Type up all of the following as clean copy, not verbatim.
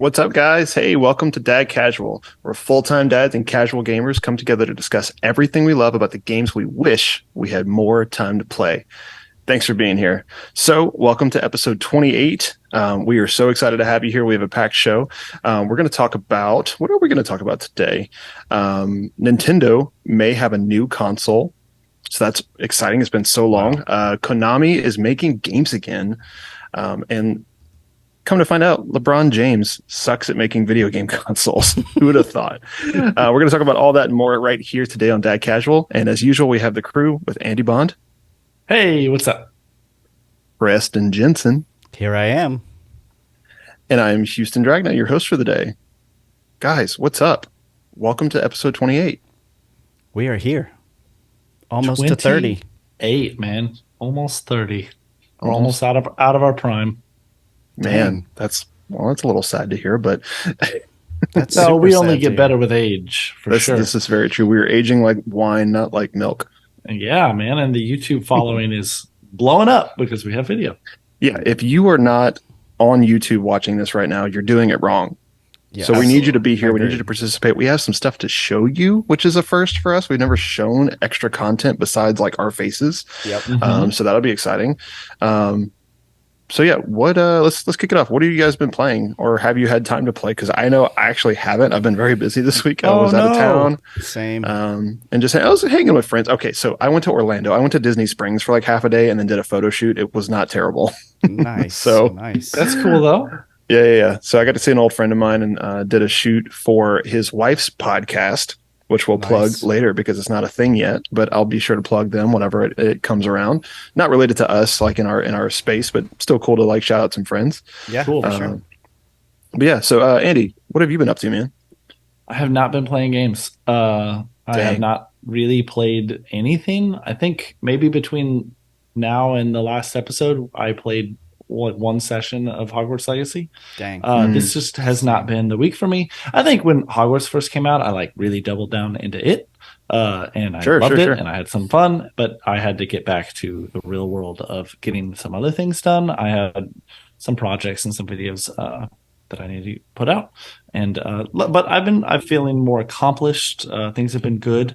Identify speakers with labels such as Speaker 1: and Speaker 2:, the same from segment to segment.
Speaker 1: What's up, guys? Hey, welcome to Dad Casual, where full-time dads and casual gamers come together to discuss everything we love about the games we wish we had more time to play. Thanks for being here. So, welcome to episode 28. We are so excited to have you here. We have a packed show. We're going to talk about, what are we going to talk about today? Nintendo may have a new console. So that's exciting. It's been so long. Konami is making games again. And come to find out, LeBron James sucks at making video game consoles. Who would have thought? We're going to talk about all that and more right here today on Dad Casual. And as usual, we have the crew with Andy Bond.
Speaker 2: Hey, what's up?
Speaker 1: Preston Jensen.
Speaker 3: Here I am.
Speaker 1: And I'm Houston Dragna, your host for the day. Guys, what's up? Welcome to episode 28.
Speaker 3: We are here. Almost to 30.
Speaker 2: 8, man. Almost 30. We're almost out of our prime.
Speaker 1: Man, that's a little sad to hear, but
Speaker 3: That's
Speaker 2: No, we
Speaker 3: super
Speaker 2: only
Speaker 3: sad
Speaker 2: get
Speaker 3: to
Speaker 2: better with age, for sure.
Speaker 1: this is very true. We are aging like wine, not like milk.
Speaker 2: Yeah, man. And the YouTube following is blowing up because we have video.
Speaker 1: Yeah, if you are not on YouTube watching this right now, you're doing it wrong.
Speaker 3: Yes.
Speaker 1: So we need you to be here. We need
Speaker 3: Agreed.
Speaker 1: you to participate. We have some stuff to show you, which is a first for us. We've never shown extra content besides like our faces.
Speaker 3: Yep.
Speaker 1: So that'll be exciting. So yeah, what let's kick it off. What have you guys been playing, or have you had time to play? Because I know I actually haven't. I've been very busy this week. I was out of town.
Speaker 3: Same.
Speaker 1: And I was hanging with friends. Okay, so I went to Orlando. I went to Disney Springs for like half a day and then did a photo shoot. It was not terrible.
Speaker 3: Nice.
Speaker 1: So
Speaker 3: nice.
Speaker 2: That's cool, though.
Speaker 1: Yeah. So I got to see an old friend of mine and did a shoot for his wife's podcast, which we'll plug
Speaker 3: Nice.
Speaker 1: later because it's not a thing yet, but I'll be sure to plug them whenever it comes around. Not related to us, like in our space, but still cool to like shout out some friends.
Speaker 3: Yeah,
Speaker 2: Cool.
Speaker 3: for sure.
Speaker 1: But yeah, so Andy, what have you been up to, man?
Speaker 2: I have not been playing games. I have
Speaker 1: Dang.
Speaker 2: not really played anything. I think maybe between now and the last episode, I played one session of Hogwarts Legacy.
Speaker 3: Dang.
Speaker 2: This just has not been the week for me. I think when Hogwarts first came out, I like really doubled down into it. And I loved it and I had some fun, but I had to get back to the real world of getting some other things done. I had some projects and some videos that I need to put out. And but I'm feeling more accomplished. Things have been good.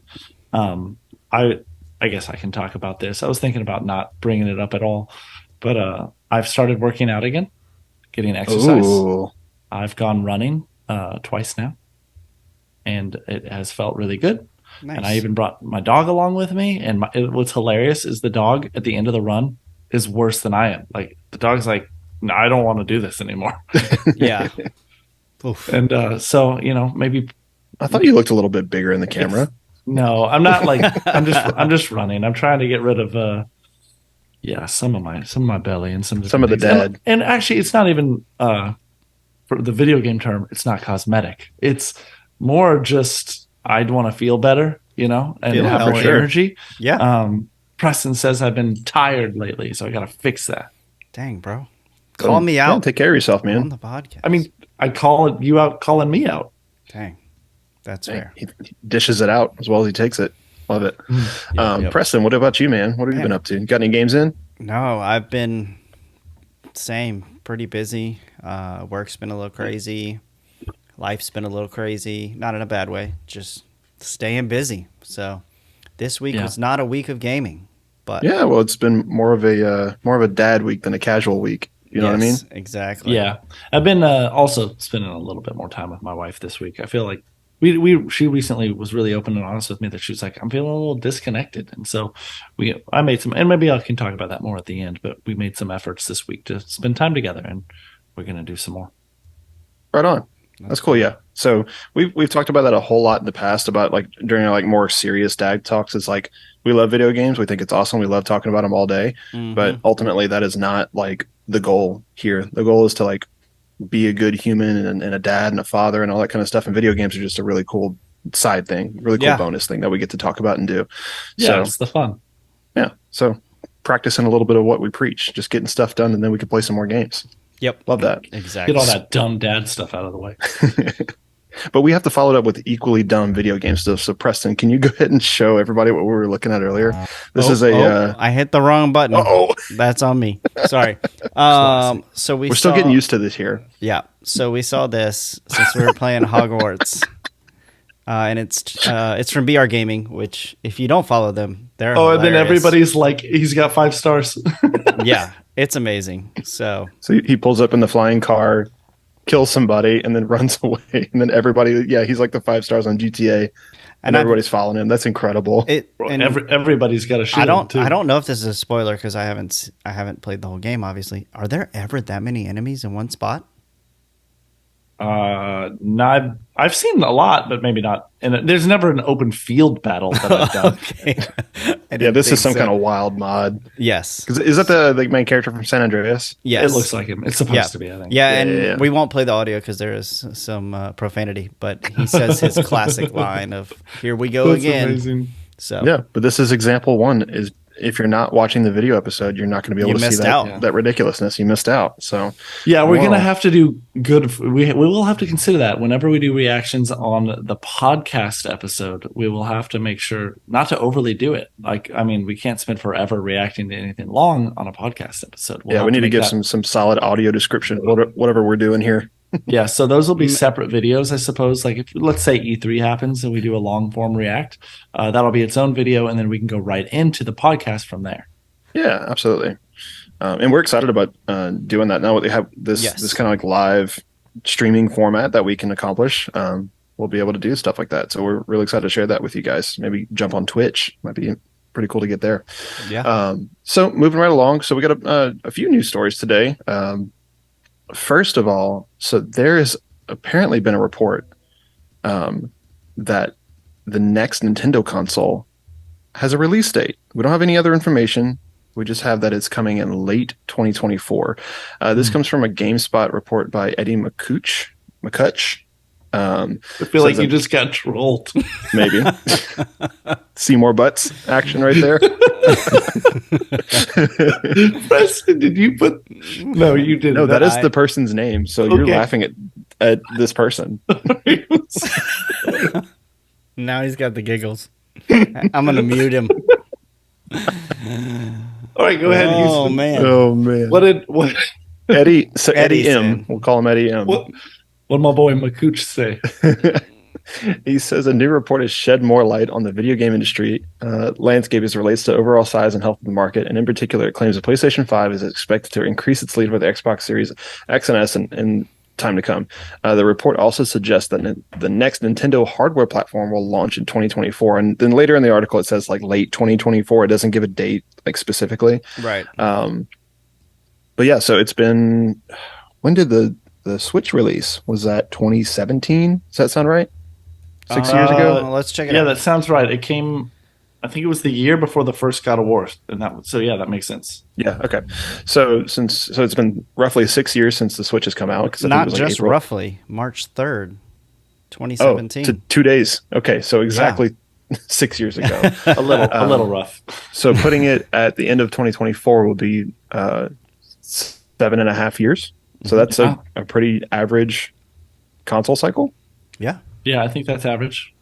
Speaker 2: I guess I can talk about this. I was thinking about not bringing it up at all, but I've started working out again, getting exercise.
Speaker 1: Ooh.
Speaker 2: I've gone running twice now, and it has felt really good.
Speaker 3: Nice.
Speaker 2: And I even brought my dog along with me. And what's hilarious is the dog at the end of the run is worse than I am. Like the dog's like, no, I don't want to do this anymore.
Speaker 3: Yeah. Oof.
Speaker 2: And so maybe
Speaker 1: I thought you looked a little bit bigger in the camera.
Speaker 2: no, I'm not like I'm just running. I'm trying to get rid of some of my belly and some
Speaker 1: Some of the
Speaker 2: different things.
Speaker 1: dad.
Speaker 2: And actually, it's not even for the video game term. It's not cosmetic. It's more just I'd want to feel better, and
Speaker 3: Feel
Speaker 2: have more
Speaker 3: healthier.
Speaker 2: energy.
Speaker 3: Yeah.
Speaker 2: Preston says I've been tired lately, so I got to fix that.
Speaker 3: Dang, bro. Call me
Speaker 1: Yeah,
Speaker 3: out
Speaker 1: take care of yourself,
Speaker 3: on
Speaker 1: man.
Speaker 3: the podcast.
Speaker 2: I mean, I call you out, calling me out.
Speaker 3: Dang. That's
Speaker 1: Hey,
Speaker 3: fair.
Speaker 1: he dishes it out as well as he takes it. Love it.
Speaker 3: Yep.
Speaker 1: Preston, what about you, man? What have you
Speaker 3: Man.
Speaker 1: been up to? Got any games in?
Speaker 3: No, I've been pretty busy. Work's been a little crazy. Life's been a little crazy. Not in a bad way. Just staying busy. So this week was not a week of gaming. But
Speaker 1: Yeah, well, it's been more of a dad week than a casual week. You know what I mean?
Speaker 3: yes, Exactly.
Speaker 2: Yeah, I've been also spending a little bit more time with my wife this week. I feel like she recently was really open and honest with me that she was like, I'm feeling a little disconnected, and so I made some, and maybe I can talk about that more at the end. But we made some efforts this week to spend time together, and we're gonna do some more.
Speaker 1: Right on. That's cool. Yeah. So we've talked about that a whole lot in the past about like during our like more serious dad talks. It's like we love video games. We think it's awesome. We love talking about them all day.
Speaker 3: Mhm.
Speaker 1: But ultimately, that is not like the goal here. The goal is to like be a good human and a dad and a father and all that kind of stuff. And video games are just a really cool side thing, really cool
Speaker 3: Yeah.
Speaker 1: bonus thing that we get to talk about and do.
Speaker 2: Yeah,
Speaker 1: So
Speaker 2: it's the fun.
Speaker 1: yeah. So practicing a little bit of what we preach, just getting stuff done, and then we can play some more games.
Speaker 3: Yep.
Speaker 1: Love that.
Speaker 3: Exactly.
Speaker 2: Get all that dumb dad stuff out of the way.
Speaker 1: But we have to follow it up with equally dumb video game stuff. So Preston, can you go ahead and show everybody what we were looking at earlier? This is a.
Speaker 3: I hit the wrong button.
Speaker 1: Oh,
Speaker 3: that's on me. Sorry. So we're
Speaker 1: still getting used to this here.
Speaker 3: Yeah. So we saw this since we were playing Hogwarts. And it's from BR Gaming, which if you don't follow them, they're hilarious.
Speaker 2: And then everybody's like, he's got 5 stars.
Speaker 3: Yeah, it's amazing. So
Speaker 1: he pulls up in the flying car, kills somebody, and then runs away. And then everybody, he's like the 5 stars on GTA, and everybody's following him. That's incredible.
Speaker 2: Everybody's got a shield.
Speaker 3: I don't know if this is a spoiler because I haven't played the whole game. Obviously, are there ever that many enemies in one spot?
Speaker 2: Not. I've seen a lot, but maybe not. And there's never an open field battle that I've done.
Speaker 1: Okay. This is some kind of wild mod.
Speaker 3: Yes.
Speaker 1: Is that the main character from San Andreas?
Speaker 2: Yes. It looks like him. It's supposed to be, I think.
Speaker 3: Yeah, we won't play the audio because there is some profanity, but he says his classic line of "Here we go again."
Speaker 2: Amazing.
Speaker 3: So
Speaker 1: yeah, but this is example one. Is if you're not watching the video episode, you're not going to be able to see that ridiculousness. You missed out. So
Speaker 2: yeah, we're going to have to do good. We will have to consider that whenever we do reactions on the podcast episode. We will have to make sure not to overly do it. We can't spend forever reacting to anything long on a podcast episode.
Speaker 1: We need to give some solid audio description, whatever we're doing here.
Speaker 2: Yeah, so those will be separate videos, I suppose. Like, if let's say E3 happens and we do a long form react, that'll be its own video, and then we can go right into the podcast from there.
Speaker 1: Yeah, absolutely. And we're excited about doing that now. We have this kind of like live streaming format that we can accomplish. We'll be able to do stuff like that. So we're really excited to share that with you guys. Maybe jump on Twitch. Might be pretty cool to get there.
Speaker 3: Yeah.
Speaker 1: So moving right along. So we got a few news stories today. First of all, so there has apparently been a report that the next Nintendo console has a release date. We don't have any other information. We just have that it's coming in late 2024. This comes from a GameSpot report by Eddie McCutch.
Speaker 2: I feel like you just got trolled.
Speaker 1: Maybe. See more butts action right there.
Speaker 2: Preston, did you put? No, you didn't.
Speaker 1: No, that is the person's name. So you're laughing at this person.
Speaker 3: Now he's got the giggles. I'm gonna mute him.
Speaker 2: All right, go ahead.
Speaker 3: Oh man.
Speaker 2: What?
Speaker 1: Eddie. So Eddie M. We'll call him Eddie M.
Speaker 2: What did my boy Makooch say?
Speaker 1: He says a new report has shed more light on the video game industry landscape as it relates to overall size and health of the market. And in particular, it claims the PlayStation 5 is expected to increase its lead with the Xbox Series X and S in time to come. The report also suggests that the next Nintendo hardware platform will launch in 2024. And then later in the article, it says like late 2024. It doesn't give a date like specifically.
Speaker 3: Right.
Speaker 1: But yeah, so it's been, when did the Switch release? Was that 2017? Does that sound right? 6 years ago?
Speaker 3: Let's check it out.
Speaker 2: Yeah, that sounds right. It came, I think it was the year before the first God of War. That makes sense.
Speaker 1: Yeah, okay. So it's been roughly 6 years since the Switch has come out.
Speaker 3: Not just roughly, March 3rd, 2017.
Speaker 1: To 2 days. Okay, so exactly 6 years ago.
Speaker 2: a little rough.
Speaker 1: So putting it at the end of 2024 will be 7.5 years. So that's a pretty average console cycle.
Speaker 3: Yeah.
Speaker 2: Yeah, I think that's average.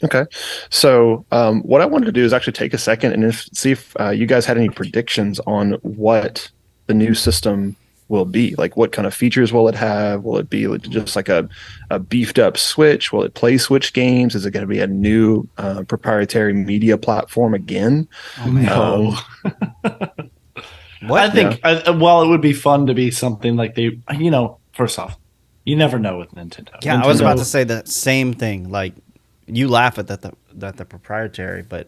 Speaker 1: Okay. So what I wanted to do is actually take a second and see if you guys had any predictions on what the new system will be. Like, what kind of features will it have? Will it be just like a beefed up Switch? Will it play Switch games? Is it going to be a new proprietary media platform again?
Speaker 3: Oh, man.
Speaker 2: I think, while it would be fun to be something like first off, you never know with Nintendo.
Speaker 3: Yeah, I was about to say the same thing. Like, you laugh at that the proprietary, but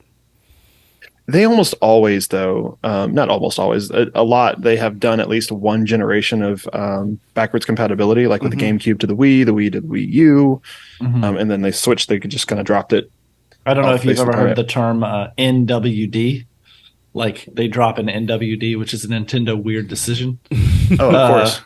Speaker 1: they almost always, though, not almost always, a lot, they have done at least one generation of backwards compatibility, like with the GameCube to the Wii to the Wii U, and then they switched. They just kind of dropped it.
Speaker 2: I don't know if you've ever heard the term NWD. Like, they drop an NWD, which is a Nintendo weird decision.
Speaker 1: Oh, of course.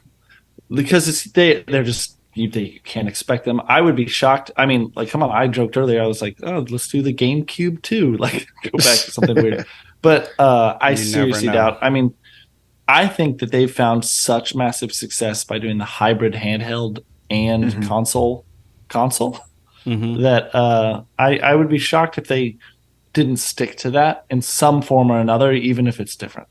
Speaker 2: Because they're just, you can't expect them. I would be shocked. I mean, like, come on, I joked earlier. I was like, oh, let's do the GameCube too. Like, go back to something weird. But I seriously doubt. I mean, I think that they've found such massive success by doing the hybrid handheld and console console. That I would be shocked if they didn't stick to that in some form or another, even if it's different.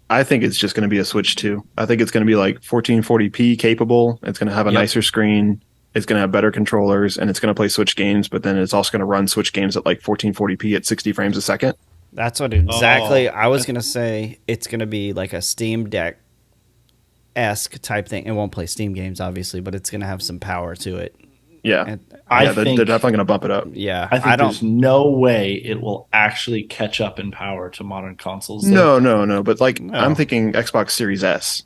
Speaker 1: I think it's just going to be a Switch 2. I think it's going to be like 1440p capable. It's going to have a nicer screen. It's going to have better controllers, and it's going to play Switch games, but then it's also going to run Switch games at like 1440p at 60 frames a second.
Speaker 3: That's what exactly I was going to say. It's going to be like a Steam Deck-esque type thing. It won't play Steam games, obviously, but it's going to have some power to it.
Speaker 1: Yeah.
Speaker 3: And
Speaker 1: they're definitely going to bump it up.
Speaker 3: Yeah.
Speaker 2: I think there's no way it will actually catch up in power to modern consoles.
Speaker 1: No. But I'm thinking Xbox Series S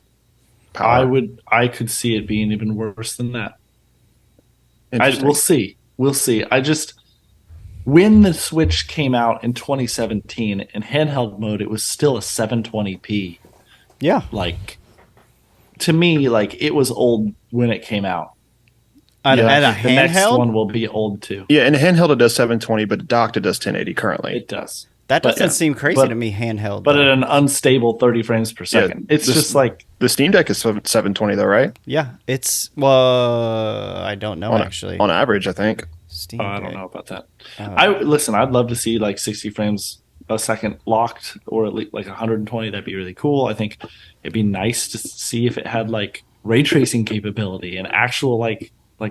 Speaker 1: power.
Speaker 2: I could see it being even worse than that. We'll see. When the Switch came out in 2017 in handheld mode, it was still a 720p.
Speaker 3: Yeah.
Speaker 2: To me, it was old when it came out.
Speaker 3: And a
Speaker 2: the
Speaker 3: handheld?
Speaker 2: next one will be old too.
Speaker 1: Yeah, in a handheld it does 720, but docked it does 1080 currently.
Speaker 2: It does.
Speaker 3: That doesn't seem crazy to me, handheld.
Speaker 2: But at an unstable 30 frames per second. It's just like...
Speaker 1: The Steam Deck is 720 though, right?
Speaker 3: Yeah, it's... Well, I don't know, actually.
Speaker 1: On average, I think.
Speaker 2: I don't know about that. I'd love to see 60 frames a second locked, or at least 120. That'd be really cool. I think it'd be nice to see if it had ray tracing capability and actual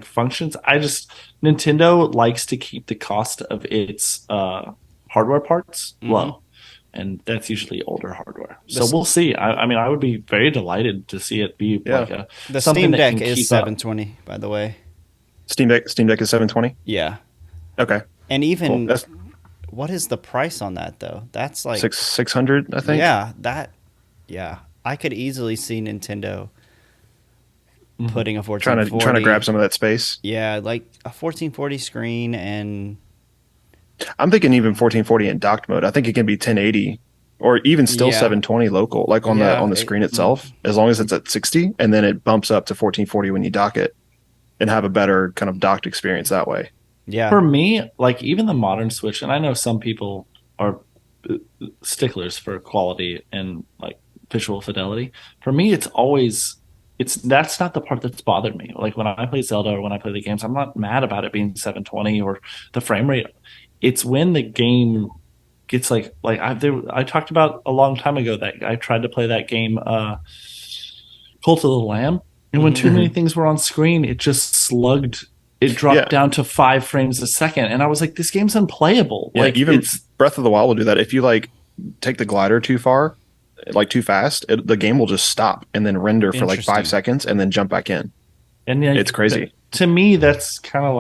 Speaker 2: functions. Nintendo likes to keep the cost of its hardware parts low, and that's usually older hardware. So we'll see. I would be very delighted to see it be
Speaker 3: the Steam Deck is 720, by the way.
Speaker 1: Steam Deck is 720?
Speaker 3: Yeah.
Speaker 1: Okay.
Speaker 3: And even what is the price on that though? That's like
Speaker 1: 600, I think.
Speaker 3: Yeah, I could easily see Nintendo putting a 1440
Speaker 1: trying to grab some of that space.
Speaker 3: Yeah, like a 1440 screen, and
Speaker 1: I'm thinking even 1440 in docked mode. I think it can be 1080 or even still 720 local, on the screen itself, as long as it's at 60, and then it bumps up to 1440 when you dock it, and have a better kind of docked experience that way.
Speaker 3: Yeah.
Speaker 2: For me, even the modern Switch, and I know some people are sticklers for quality and visual fidelity. For me, that's not the part that's bothered me. When I play Zelda or when I play the games, I'm not mad about it being 720 or the frame rate. It's when the game gets I talked about a long time ago that I tried to play that game, Cult of the Lamb, and when too many things were on screen, it just slugged. It dropped down to 5 frames a second, and I was like, "This game's unplayable."
Speaker 1: Yeah, even Breath of the Wild will do that. If you take the glider too far, too fast, the game will just stop and then render for 5 seconds and then jump back in. And it's crazy.
Speaker 2: To me, that's kind of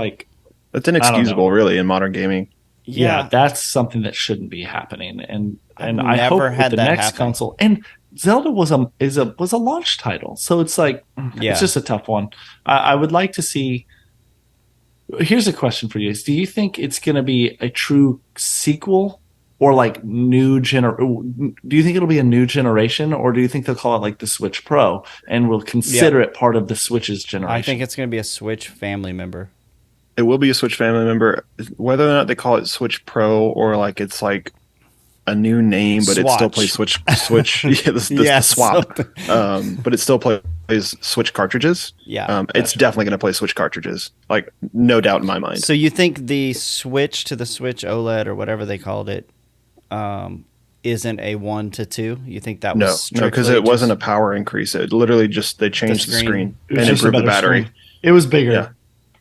Speaker 1: that's inexcusable, really, in modern gaming.
Speaker 2: Yeah, that's something that shouldn't be happening. And I hope with the next console. And Zelda was a launch title, so it's it's just a tough one. I would like to see. Here's a question for you: do you think it's going to be a true sequel, or new do you think it'll be a new generation, or do you think they'll call it the Switch Pro and will consider it part of the Switch's generation?
Speaker 3: I think it's going to be a Switch family member.
Speaker 1: It will be a Switch family member. Whether or not they call it Switch Pro or it's a new name, but it still plays Switch. The swap. But it still plays Switch cartridges.
Speaker 3: Yeah,
Speaker 1: it's definitely going to play Switch cartridges. No doubt in my mind.
Speaker 3: So you think the switch to the Switch OLED or whatever they called it isn't a 1 to 2? You think that was
Speaker 1: no, because it wasn't a power increase. It literally just they changed the screen and improved the battery.
Speaker 2: Screen. It was bigger.
Speaker 1: Yeah.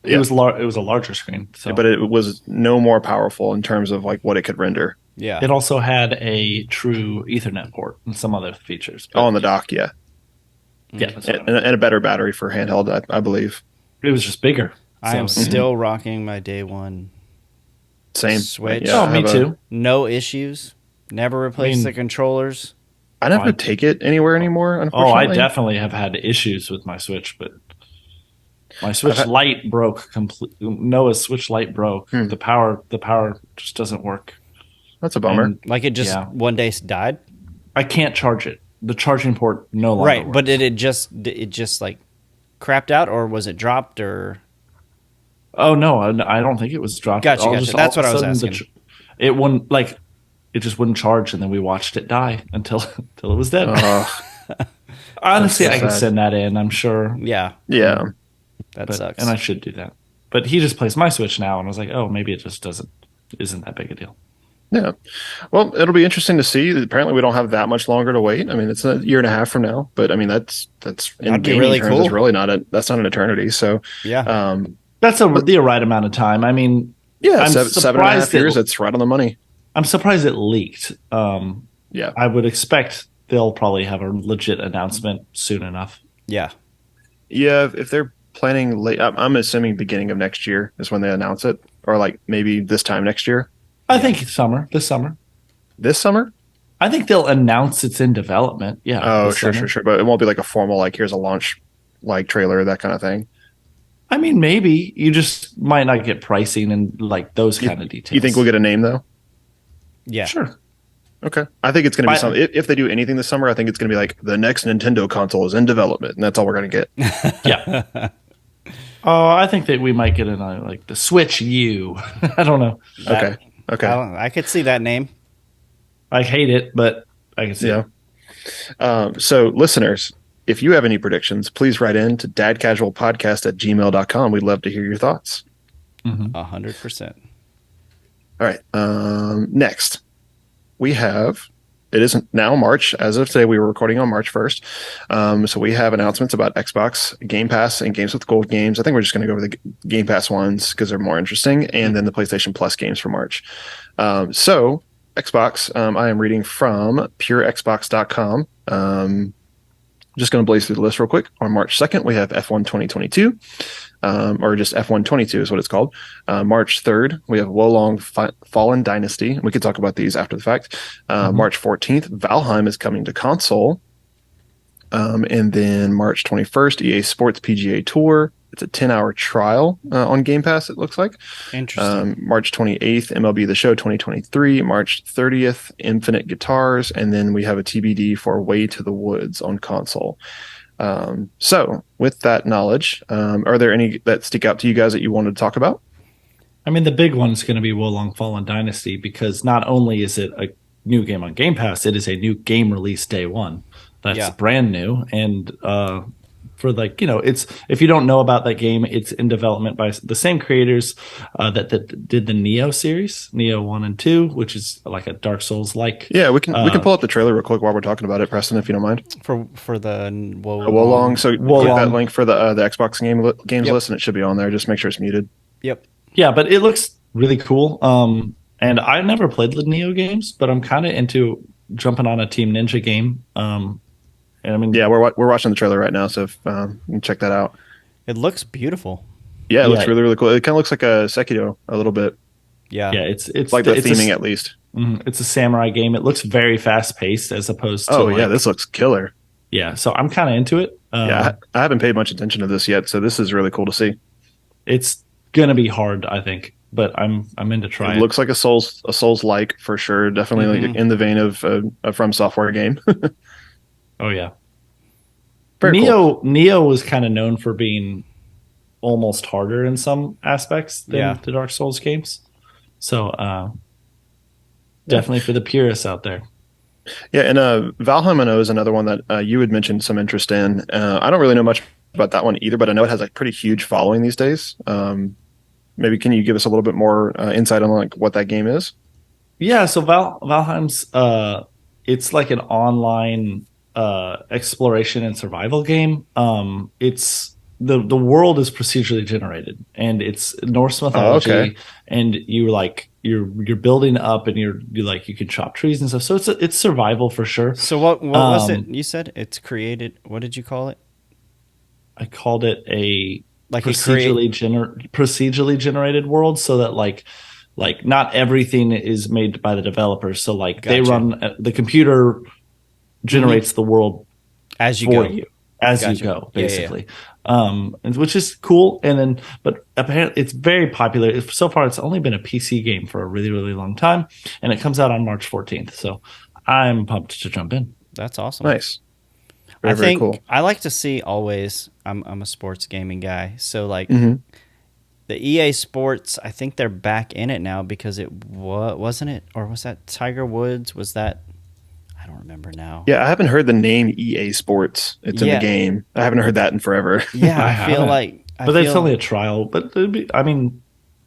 Speaker 2: It was a larger screen,
Speaker 1: but it was no more powerful in terms of what it could render.
Speaker 3: Yeah,
Speaker 2: it also had a true Ethernet port and some other features.
Speaker 1: On the dock, yeah,
Speaker 2: and
Speaker 1: a better battery for handheld, I believe.
Speaker 2: It was just bigger.
Speaker 3: I am still rocking my day one.
Speaker 1: Same
Speaker 3: Switch.
Speaker 2: Yeah, me too.
Speaker 3: No issues. Never replaced the controllers.
Speaker 1: I never take it anywhere anymore. Unfortunately.
Speaker 2: I definitely have had issues with my Switch, but my Switch Lite broke completely. Noah's Switch Lite broke. The power just doesn't work.
Speaker 1: That's a bummer.
Speaker 3: And it just one day died.
Speaker 2: I can't charge it. The charging port no longer works.
Speaker 3: But did it just crapped out, or was it dropped, or?
Speaker 2: Oh no, I don't think it was dropped.
Speaker 3: Gotcha. That's what I was asking.
Speaker 2: It wouldn't it just wouldn't charge, and then we watched it die until it was dead. Honestly, I could send that in. I'm sure.
Speaker 3: Yeah.
Speaker 1: Yeah.
Speaker 3: That sucks.
Speaker 2: And I should do that. but he just plays my Switch now, and I was like, oh, maybe it just isn't that big a deal.
Speaker 1: Yeah. Well, it'll be interesting to see. Apparently, we don't have that much longer to wait. I mean, it's a year and a half from now, but I mean, that's in
Speaker 3: That'd be
Speaker 1: gaming
Speaker 3: really
Speaker 1: terms
Speaker 3: cool.
Speaker 1: is really that's not an eternity. So,
Speaker 3: Yeah.
Speaker 2: That's the right amount of time. I mean,
Speaker 1: yeah,
Speaker 2: I'm
Speaker 1: 7.5 years. It's right on the money.
Speaker 2: I'm surprised it leaked.
Speaker 1: Yeah.
Speaker 2: I would expect they'll probably have a legit announcement soon enough.
Speaker 3: Yeah.
Speaker 1: Yeah. If they're planning late, I'm assuming beginning of next year is when they announce it, or like maybe this time next year.
Speaker 2: I think this summer.
Speaker 1: This summer?
Speaker 2: I think they'll announce it's in development. Yeah.
Speaker 1: Oh, sure. But it won't be like a formal, like, here's a launch, like, trailer, that kind of thing.
Speaker 2: I mean, maybe you just might not get pricing and like those kind of details.
Speaker 1: You think we'll get a name though?
Speaker 3: Yeah.
Speaker 2: Sure.
Speaker 1: Okay. I think it's going to be something. If they do anything this summer, I think it's going to be like the next Nintendo console is in development, and that's all we're going to get.
Speaker 2: Yeah. Oh, I think that we might get like the Switch U. I don't know.
Speaker 1: Okay.
Speaker 3: I could see that name.
Speaker 2: I hate it, but I can see it.
Speaker 1: So, listeners, if you have any predictions, please write in to dadcasualpodcast@gmail.com. We'd love to hear your thoughts.
Speaker 3: 100%.
Speaker 1: All right. Next, we have. It isn't now March. As of today, we were recording on March 1st. So we have announcements about Xbox Game Pass and Games with Gold games. I think we're just going to go over the Game Pass ones because they're more interesting, and then the PlayStation Plus games for March. So Xbox, I am reading from purexbox.com. Just going to blaze through the list real quick. On March 2nd, we have F1 2022. Or just F1 22 is what it's called. March 3rd, we have Wolong Fallen Dynasty. We could talk about these after the fact. March 14th, Valheim is coming to console. And then March 21st, EA Sports PGA Tour. It's a 10-hour trial on Game Pass, it looks like.
Speaker 3: Interesting.
Speaker 1: March 28th, MLB The Show 2023. March 30th, Infinite Guitars. And then we have a TBD for Way to the Woods on console. So with that knowledge, are there any that stick out to you guys that you wanted to talk about?
Speaker 2: I mean, the big one is going to be Wolong Fallen Dynasty, because not only is it a new game on Game Pass, it is a new game release day one. That's brand new. And, for like, it's, if you don't know about that game, it's in development by the same creators that did the Neo series, Neo 1 and 2, which is like a Dark Souls like.
Speaker 1: Yeah, we can pull up the trailer real quick while we're talking about it, Preston, if you don't mind.
Speaker 3: For the
Speaker 1: Wolong. So get that link for the Xbox games list, and it should be on there. Just make sure it's muted.
Speaker 3: Yep.
Speaker 2: Yeah, but it looks really cool. And I never played the Neo games, but I'm kind of into jumping on a Team Ninja game. And I mean,
Speaker 1: yeah, we're watching the trailer right now, so if, you can check that out.
Speaker 3: It looks beautiful.
Speaker 1: Yeah, it looks really, really cool. It kind of looks like a Sekiro a little bit.
Speaker 2: Yeah, it's
Speaker 1: like the theming at least.
Speaker 2: It's a samurai game. It looks very fast paced as opposed to.
Speaker 1: Oh yeah, this looks killer.
Speaker 2: Yeah, so I'm kind of into it.
Speaker 1: I haven't paid much attention to this yet, so this is really cool to see.
Speaker 2: It's gonna be hard, I think, but I'm into trying.
Speaker 1: It looks like a Souls like for sure. Definitely like in the vein of a From Software game.
Speaker 2: Oh yeah.
Speaker 1: Cool.
Speaker 2: Neo was kind of known for being almost harder in some aspects than the Dark Souls games. So definitely for the purists out there.
Speaker 1: Yeah, and Valheim I know is another one that you had mentioned some interest in. I don't really know much about that one either, but I know it has a pretty huge following these days. Maybe can you give us a little bit more insight on like what that game is?
Speaker 2: Yeah, so Valheim's it's like an online exploration and survival game. It's the world is procedurally generated, and it's Norse mythology, and you're building up, and you can chop trees and stuff. So it's survival for sure.
Speaker 3: So what was it you said? It's created. What did you call it?
Speaker 2: I called it a
Speaker 3: like
Speaker 2: procedurally generated world, so that like not everything is made by the developers. So like they run the computer generates the world
Speaker 3: as you
Speaker 2: for
Speaker 3: go.
Speaker 2: you as you go, basically. Which is cool. And then, but apparently it's very popular. So far, it's only been a PC game for a really, really long time, and it comes out on March 14th. So I'm pumped to jump in.
Speaker 3: That's awesome.
Speaker 1: Nice.
Speaker 3: Very
Speaker 1: cool.
Speaker 3: I like to see always. I'm a sports gaming guy, so like the EA Sports. I think they're back in it now because wasn't it, or was that Tiger Woods? Was that? I don't remember now.
Speaker 1: Yeah, I haven't heard the name EA Sports. It's in the game. I haven't heard that in forever.
Speaker 3: Yeah, I
Speaker 2: But that's only a trial. But I mean,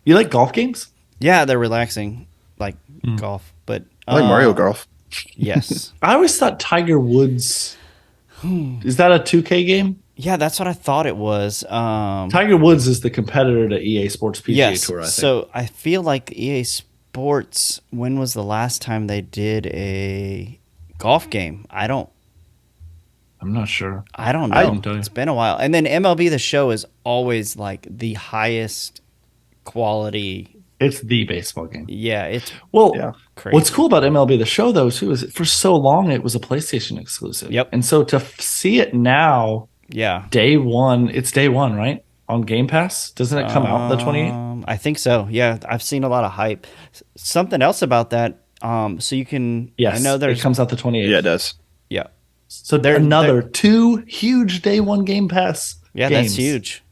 Speaker 2: you like golf games?
Speaker 3: Yeah, they're relaxing, like golf. But
Speaker 1: I like Mario Golf.
Speaker 3: Yes.
Speaker 2: I always thought Tiger Woods. Is that a 2K game?
Speaker 3: Yeah, that's what I thought it was.
Speaker 2: Tiger Woods is the competitor to EA Sports PGA Tour, I think.
Speaker 3: So I feel like EA Sports, when was the last time they did a golf game?
Speaker 2: I'm not sure.
Speaker 3: I don't know. It's been a while. And then MLB The Show is always like the highest quality.
Speaker 2: It's the baseball game.
Speaker 3: Yeah, it's
Speaker 2: crazy. What's cool about MLB The Show, though, too, is for so long it was a PlayStation exclusive.
Speaker 3: Yep.
Speaker 2: And so to see it now, day one, it's day one, right? On Game Pass? Doesn't it come out the 28th?
Speaker 3: I think so. Yeah, I've seen a lot of hype. Something else about that, so you can...
Speaker 2: Yes,
Speaker 3: I know
Speaker 2: it comes out the 28th.
Speaker 1: Yeah, it does.
Speaker 3: Yeah.
Speaker 2: So there's two huge day one Game Pass games.
Speaker 3: That's huge.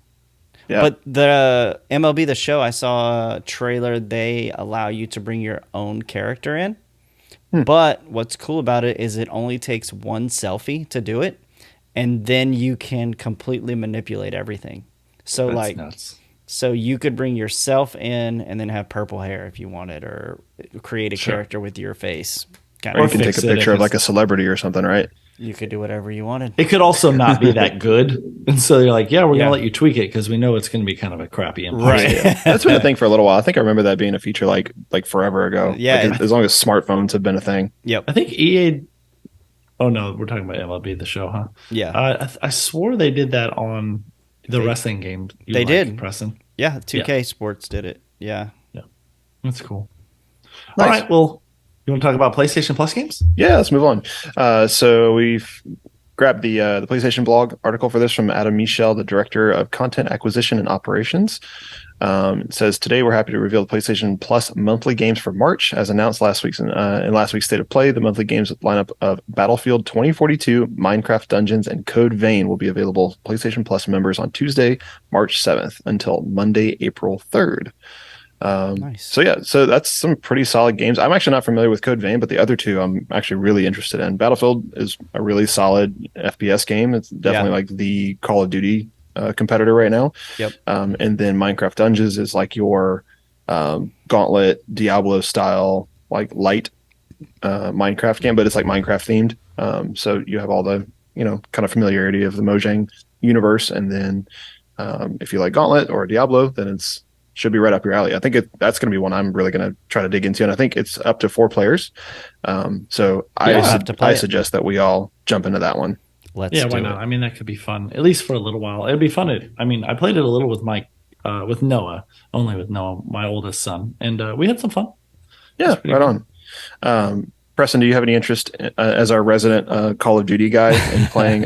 Speaker 1: Yeah.
Speaker 3: But the MLB The Show, I saw a trailer. They allow you to bring your own character in. But what's cool about it is it only takes one selfie to do it, and then you can completely manipulate everything. So
Speaker 2: That's nuts.
Speaker 3: So you could bring yourself in and then have purple hair if you wanted, or create a character with your face.
Speaker 1: Or you can take a picture of like a celebrity or something, right?
Speaker 3: You could do whatever you wanted.
Speaker 2: It could also not be that good. And so you're like, we're going to let you tweak it because we know it's going to be kind of a crappy import.
Speaker 3: Right.
Speaker 1: That's been a thing for a little while. I think I remember that being a feature like forever ago.
Speaker 3: Yeah.
Speaker 1: Like, as long as smartphones have been a thing.
Speaker 3: Yep.
Speaker 2: I think EA... Oh, no, we're talking about MLB The Show, huh?
Speaker 3: Yeah.
Speaker 2: I swore they did that on the wrestling game.
Speaker 3: They did.
Speaker 2: Preston.
Speaker 3: Yeah, 2K Sports did it. Yeah.
Speaker 2: Yeah. That's cool.
Speaker 1: Nice.
Speaker 2: All right, well... You want to talk about PlayStation Plus games?
Speaker 1: Yeah, let's move on. So we've grabbed the PlayStation blog article for this from Adam Michel, the director of content acquisition and operations. It says, today we're happy to reveal the PlayStation Plus monthly games for March. As announced last week's in last week's State of Play, the monthly games lineup of Battlefield 2042, Minecraft Dungeons, and Code Vein will be available to PlayStation Plus members on Tuesday, March 7th until Monday, April 3rd.
Speaker 3: Nice.
Speaker 1: So that's some pretty solid games. I'm actually not familiar with Code Vein, but the other two I'm actually really interested in. Battlefield is a really solid FPS game. It's definitely like the Call of Duty competitor right now.
Speaker 3: Yep.
Speaker 1: And then Minecraft Dungeons is like your Gauntlet, Diablo style, like light Minecraft game, but it's like Minecraft themed. So you have all the kind of familiarity of the Mojang universe, and then if you like Gauntlet or Diablo, then it's should be right up your alley. I think that's going to be one I'm really going to try to dig into, and I think it's up to 4 players. So I suggest that we all jump into that one.
Speaker 2: Why not? I mean, that could be fun, at least for a little while. It'd be fun. I played it a little with with Noah, my oldest son, and we had some fun.
Speaker 1: Yeah, right on. Preston, do you have any interest as our resident Call of Duty guy in playing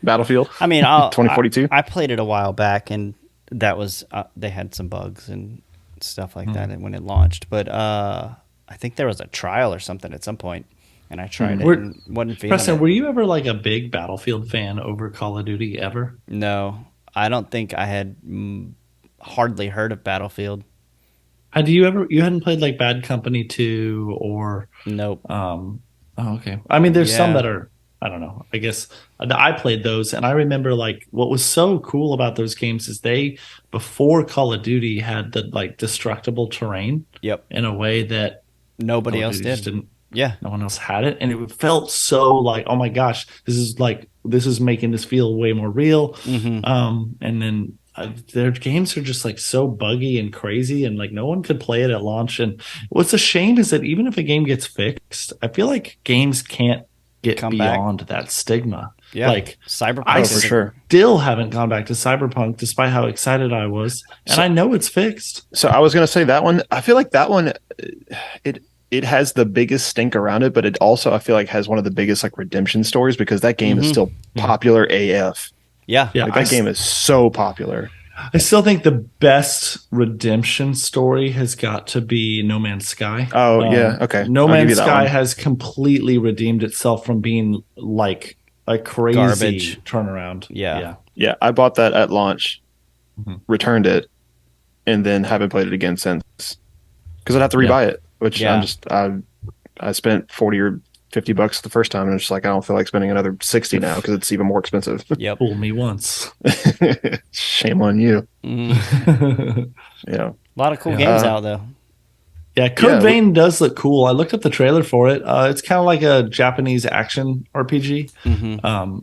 Speaker 1: Battlefield?
Speaker 3: I mean,
Speaker 1: 2042.
Speaker 3: I played it a while back, and that was they had some bugs and stuff like that when it launched. But I think there was a trial or something at some point, and I tried it and wasn't feeling
Speaker 2: Preston,
Speaker 3: it.
Speaker 2: Were you ever like a big Battlefield fan over Call of Duty ever?
Speaker 3: No, I don't think I had hardly heard of Battlefield.
Speaker 2: You hadn't played like Bad Company 2 or...
Speaker 3: Nope.
Speaker 2: Okay. I mean, there's some that are... I don't know. I guess I played those, and I remember like what was so cool about those games is they, before Call of Duty, had the like destructible terrain.
Speaker 3: Yep.
Speaker 2: In a way that
Speaker 3: nobody else did.
Speaker 2: No one else had it, and it felt so like, oh my gosh, this is making this feel way more real.
Speaker 3: Mm-hmm.
Speaker 2: And then their games are just like so buggy and crazy, and like no one could play it at launch. And what's a shame is that even if a game gets fixed, I feel like games can't get beyond that stigma.
Speaker 3: Yeah,
Speaker 2: like
Speaker 3: Cyberpunk.
Speaker 2: I
Speaker 1: for sure.
Speaker 2: Still haven't gone back to Cyberpunk despite how excited I was, and I know it's fixed.
Speaker 1: So I was going to say that one. I feel like that one, it has the biggest stink around it, but it also I feel like has one of the biggest like redemption stories because that game is still popular AF.
Speaker 3: Yeah,
Speaker 1: like that game is so popular.
Speaker 2: I still think the best redemption story has got to be No Man's Sky.
Speaker 1: Oh, yeah. Okay.
Speaker 2: No Man's Sky has completely redeemed itself from being like a crazy
Speaker 3: garbage
Speaker 2: turnaround.
Speaker 1: Yeah. I bought that at launch, returned it, and then haven't played it again since because I'd have to rebuy it, which I spent $40 or $50 the first time, and it's just like I don't feel like spending another 60 now because it's even more expensive.
Speaker 3: Yep.
Speaker 2: Fool me once.
Speaker 1: Shame on you. Yeah.
Speaker 3: A lot of cool games out though.
Speaker 2: Yeah, Code Vein does look cool. I looked at the trailer for it. It's kind of like a Japanese action RPG.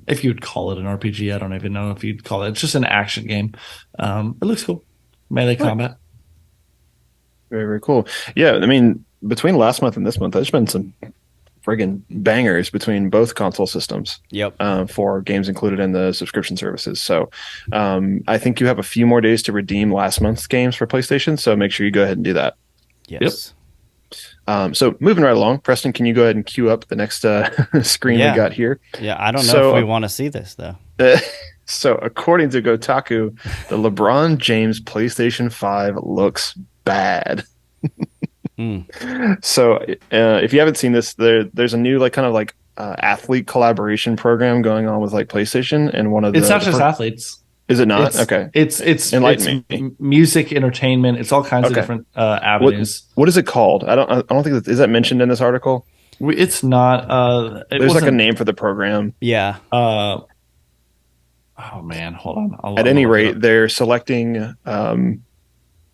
Speaker 2: If you'd call it an RPG, I don't even know if you'd call it. It's just an action game. It looks cool. Melee combat.
Speaker 1: Very, very cool. Yeah, I mean, between last month and this month, there's been some friggin' bangers between both console systems.
Speaker 3: Yep.
Speaker 1: For games included in the subscription services. So I think you have a few more days to redeem last month's games for PlayStation. So make sure you go ahead and do that.
Speaker 3: Yes.
Speaker 1: Yep. So moving right along, Preston, can you go ahead and queue up the next screen we got here?
Speaker 3: Yeah, I don't know if we want to see this though.
Speaker 1: So according to Kotaku, the LeBron James PlayStation 5 looks bad. So if you haven't seen this, there's a new athlete collaboration program going on with like PlayStation, and one of
Speaker 2: it's not just athletes.
Speaker 1: Is it not? Okay.
Speaker 2: It's music, entertainment. It's all kinds of different avenues.
Speaker 1: What is it called? I don't think is that mentioned in this article.
Speaker 2: It's not.
Speaker 1: There's like a name for the program.
Speaker 3: Yeah.
Speaker 2: Oh man, hold on.
Speaker 1: At any rate, they're selecting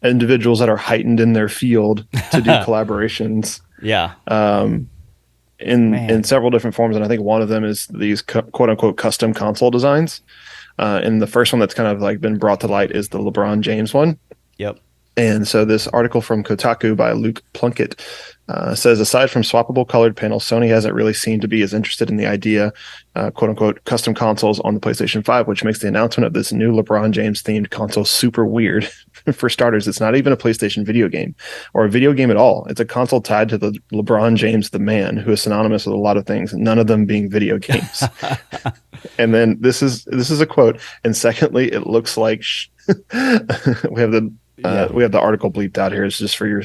Speaker 1: individuals that are heightened in their field to do collaborations.
Speaker 3: Yeah.
Speaker 1: In several different forms, and I think one of them is these quote unquote custom console designs. And the first one that's kind of like been brought to light is the LeBron James one.
Speaker 3: Yep.
Speaker 1: And so this article from Kotaku by Luke Plunkett says, aside from swappable colored panels, Sony hasn't really seemed to be as interested in the idea, quote unquote, custom consoles on the PlayStation 5, which makes the announcement of this new LeBron James themed console super weird. For starters, it's not even a PlayStation video game or a video game at all. It's a console tied to the LeBron James, the man, who is synonymous with a lot of things, none of them being video games. And then this is a quote. And secondly, it looks like we have the article bleeped out here. It's just for your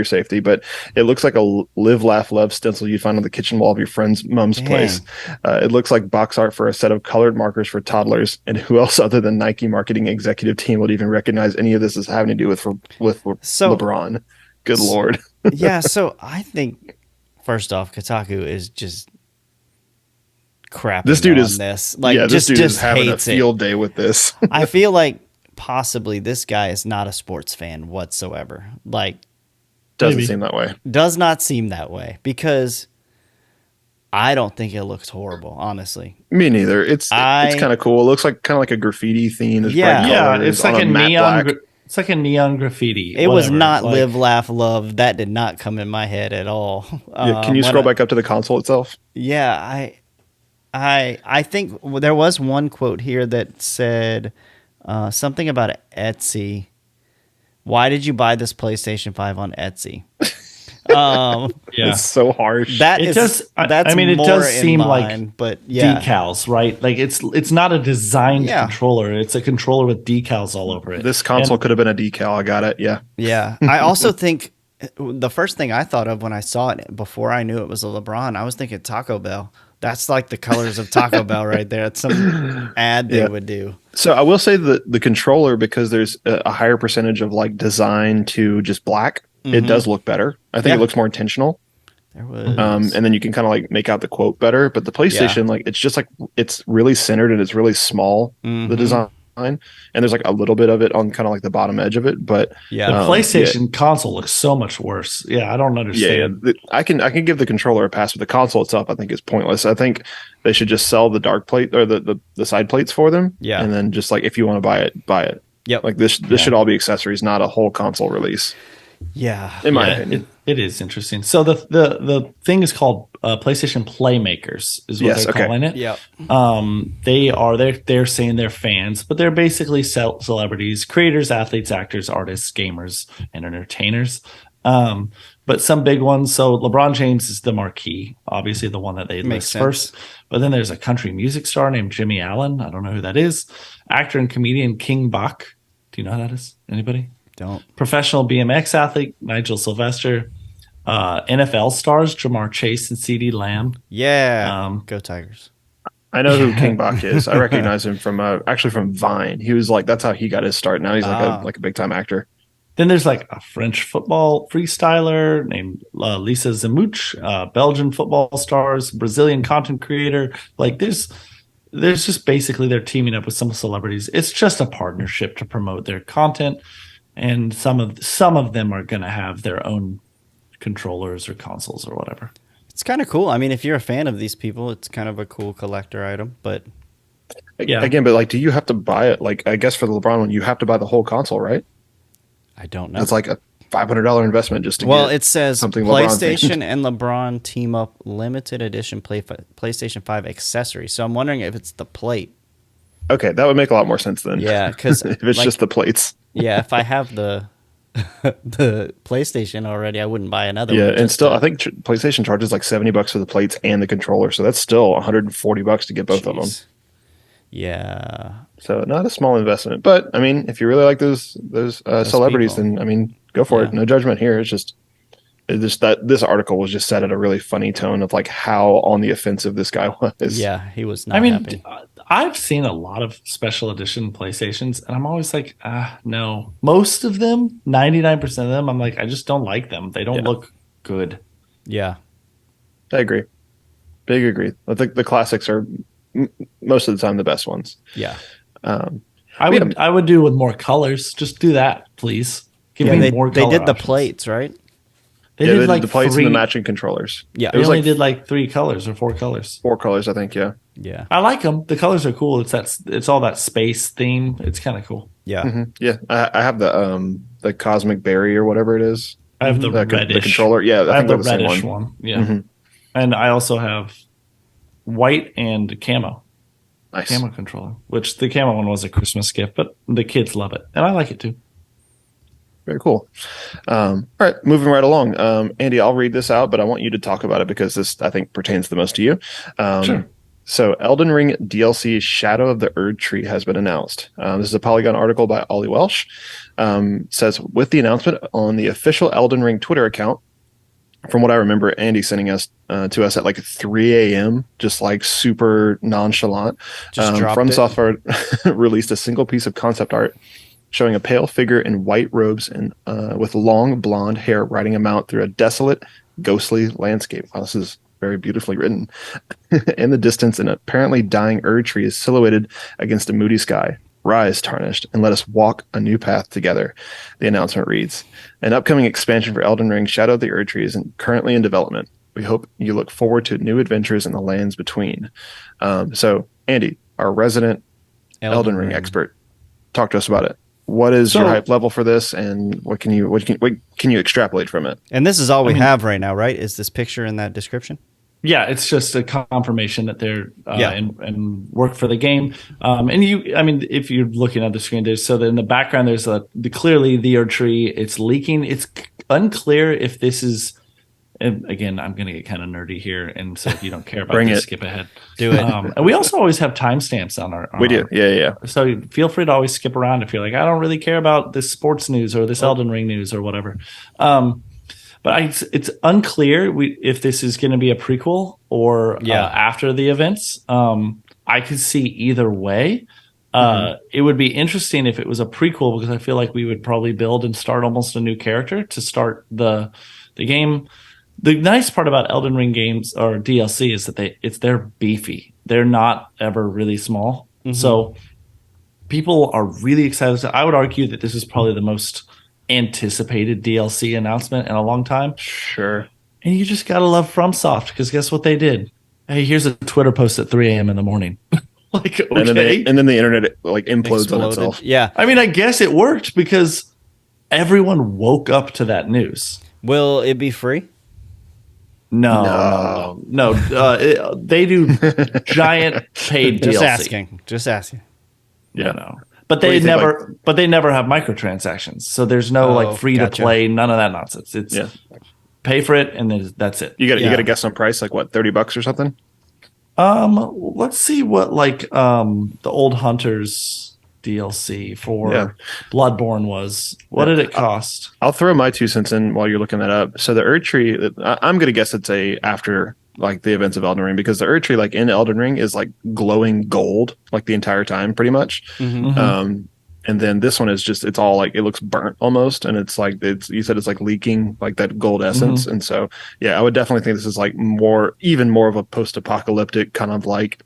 Speaker 1: safety, but it looks like a live, laugh, love stencil you'd find on the kitchen wall of your friend's mom's place. It looks like box art for a set of colored markers for toddlers, and who else other than Nike marketing executive team would even recognize any of this as having to do with LeBron? Good Lord.
Speaker 3: Yeah. So I think first off, Kotaku is just crapping
Speaker 1: this dude
Speaker 3: on
Speaker 1: is
Speaker 3: this. Like,
Speaker 1: this dude is having a
Speaker 3: hates
Speaker 1: field day with this.
Speaker 3: I feel like possibly this guy is not a sports fan whatsoever. Like,
Speaker 1: doesn't seem that way.
Speaker 3: Does not seem that way, because I don't think it looks horrible, honestly.
Speaker 1: Me neither. It's kind of cool. It looks like kind of like a graffiti theme.
Speaker 2: It's like a neon. It's like a neon graffiti.
Speaker 3: It was not live, laugh, love. That did not come in my head at all.
Speaker 1: Can you scroll back up to the console itself?
Speaker 3: Yeah, I think there was one quote here that said something about Etsy. Why did you buy this PlayStation 5 on Etsy?
Speaker 1: It's so harsh.
Speaker 2: It does seem like decals, right? Like it's not a designed controller. It's a controller with decals all over it.
Speaker 1: This console could have been a decal. I got it. Yeah.
Speaker 3: Yeah. I also think the first thing I thought of when I saw it before I knew it was a LeBron, I was thinking Taco Bell. That's like the colors of Taco Bell right there. It's some ad they would do.
Speaker 1: So I will say that the controller, because there's a higher percentage of like design to just black, it does look better. I think it looks more intentional.
Speaker 3: There was,
Speaker 1: and then you can kind of like make out the quote better. But the PlayStation, like it's just like it's really centered and it's really small. The design. And there's like a little bit of it on kind of like the bottom edge of it, but
Speaker 2: the PlayStation console looks so much worse. I don't understand.
Speaker 1: I can give the controller a pass, but the console itself I think is pointless. I think they should just sell the dark plate or the side plates for them, and then just like if you want to buy it.
Speaker 3: Yep.
Speaker 1: Like this should all be accessories, not a whole console release.
Speaker 3: Yeah,
Speaker 1: in my opinion,
Speaker 2: it is interesting. So the thing is called PlayStation Playmakers, is what they're calling it.
Speaker 3: Yeah.
Speaker 2: They're saying they're fans, but they're basically celebrities, creators, athletes, actors, artists, gamers, and entertainers. But some big ones. So LeBron James is the marquee, obviously the one that they list first. But then there's a country music star named Jimmy Allen. I don't know who that is. Actor and comedian King Bach. Do you know who that is? Anybody?
Speaker 3: Don't.
Speaker 2: Professional BMX athlete Nigel Sylvester, NFL stars Jamar Chase and CeeDee Lamb.
Speaker 3: Yeah, go Tigers.
Speaker 1: I know who King Bach is. I recognize him from actually from Vine. He was like that's how he got his start. Now he's like a big time actor.
Speaker 2: Then there's like a French football freestyler named Lisa Zemuch, Belgian football stars, Brazilian content creator. Like there's just basically they're teaming up with some celebrities. It's just a partnership to promote their content, and some of them are going to have their own controllers or consoles or whatever.
Speaker 3: It's kind of cool. I mean, if you're a fan of these people, it's kind of a cool collector item. But
Speaker 1: yeah, again, but like, do you have to buy it? Like, I guess for the LeBron one, you have to buy the whole console, right?
Speaker 3: I don't know.
Speaker 1: It's like a $500 investment just to get
Speaker 3: it says
Speaker 1: something
Speaker 3: PlayStation and LeBron team up limited edition PlayStation 5 accessories. So I'm wondering if it's the plate.
Speaker 1: Okay, that would make a lot more sense then.
Speaker 3: Yeah, because
Speaker 1: if it's just the plates.
Speaker 3: Yeah, if I have the PlayStation already, I wouldn't buy another one.
Speaker 1: Yeah, and still, I think PlayStation charges like $70 for the plates and the controller, so that's still $140 to get both of them.
Speaker 3: Yeah.
Speaker 1: So not a small investment, but I mean, if you really like those celebrities,
Speaker 3: people.
Speaker 1: then I mean, go for it. No judgment here. It's just that this article was just set at a really funny tone of like how on the offensive this guy was.
Speaker 3: Yeah, he was not happy.
Speaker 2: I've seen a lot of special edition PlayStations, and I'm always like, no. Most of them, 99% of them, I'm like, I just don't like them. They don't look good.
Speaker 3: Yeah.
Speaker 1: I agree. Big agree. I think the classics are most of the time the best ones.
Speaker 3: Yeah.
Speaker 2: I would do with more colors. Just do that, please. Give me more color
Speaker 3: They did the
Speaker 2: options.
Speaker 3: plates, right?
Speaker 1: They did like the plates and the matching controllers.
Speaker 3: Yeah.
Speaker 2: They only did like 3 colors or 4 colors.
Speaker 1: 4 colors, I think, yeah.
Speaker 3: Yeah.
Speaker 2: I like them. The colors are cool. It's all that space theme. It's kind of cool.
Speaker 3: Yeah.
Speaker 1: Mm-hmm. Yeah. I have the Cosmic Berry or whatever it is.
Speaker 2: I have the reddish.
Speaker 1: The controller. Yeah,
Speaker 2: I have the
Speaker 1: same
Speaker 2: reddish one. Yeah.
Speaker 1: Mm-hmm.
Speaker 2: And I also have white and camo.
Speaker 1: Nice.
Speaker 2: Camo controller, which the camo one was a Christmas gift, but the kids love it. And I like it too.
Speaker 1: Very cool. All right, moving right along. Andy, I'll read this out, but I want you to talk about it because this, I think, pertains the most to you.
Speaker 2: Sure.
Speaker 1: So Elden Ring DLC Shadow of the Erdtree has been announced. This is a Polygon article by Ollie Welsh. Says, with the announcement on the official Elden Ring Twitter account, from what I remember, Andy sending us to us at like 3 a.m., just like super nonchalant. From Software released a single piece of concept art showing a pale figure in white robes and with long blonde hair riding a mount through a desolate, ghostly landscape. Wow, this is very beautifully written. In the distance, an apparently dying Erdtree is silhouetted against a moody sky. Rise, tarnished, and let us walk a new path together. The announcement reads, an upcoming expansion for Elden Ring Shadow of the Erdtree is currently in development. We hope you look forward to new adventures in the lands between. So, Andy, our resident Elden Ring expert, talk to us about it. What is your hype level for this, and what can you extrapolate from it?
Speaker 3: And this is all we have right now, right? Is this picture in that description?
Speaker 2: Yeah, it's just a confirmation that they're and work for the game. If you're looking at the screen, in the background there's clearly the Erdtree. It's leaking. It's unclear if this is. And again, I'm going to get kind of nerdy here, and so if you don't care about this, skip ahead.
Speaker 3: Do it.
Speaker 2: And we also always have timestamps on our.
Speaker 1: We do, yeah.
Speaker 2: So feel free to always skip around if you're like, I don't really care about this sports news or this Elden Ring news or whatever. But it's unclear if this is going to be a prequel or after the events. I could see either way. It would be interesting if it was a prequel because I feel like we would probably build and start almost a new character to start the game. The nice part about Elden Ring games or DLC is that they're beefy. They're not ever really small. Mm-hmm. So people are really excited. I would argue that this is probably the most anticipated DLC announcement in a long time.
Speaker 1: Sure.
Speaker 2: And you just gotta love FromSoft because guess what they did? Hey, here's a Twitter post at 3 a.m. in the morning. Like, okay.
Speaker 1: And then the internet implodes on itself.
Speaker 3: Yeah.
Speaker 2: I mean, I guess it worked because everyone woke up to that news.
Speaker 3: Will it be free?
Speaker 2: No. They do giant paid DLC.
Speaker 3: Just asking.
Speaker 2: Yeah, no. But they never have microtransactions. So there's no free to play, none of that nonsense. It's pay for it and then that's it.
Speaker 1: You got to guess on price, like what, $30 or something?
Speaker 2: Let's see what the old Hunters DLC for Bloodborne was. What did it cost?
Speaker 1: I'll throw my 2 cents in while you're looking that up. So the Erdtree, I'm going to guess it's after like the events of Elden Ring because the Erdtree like in Elden Ring is like glowing gold like the entire time pretty much.
Speaker 3: Mm-hmm.
Speaker 1: And then this one is just, it's all like, it looks burnt almost. And it's like, you said it's like leaking like that gold essence. And so, yeah, I would definitely think this is like even more of a post-apocalyptic kind of like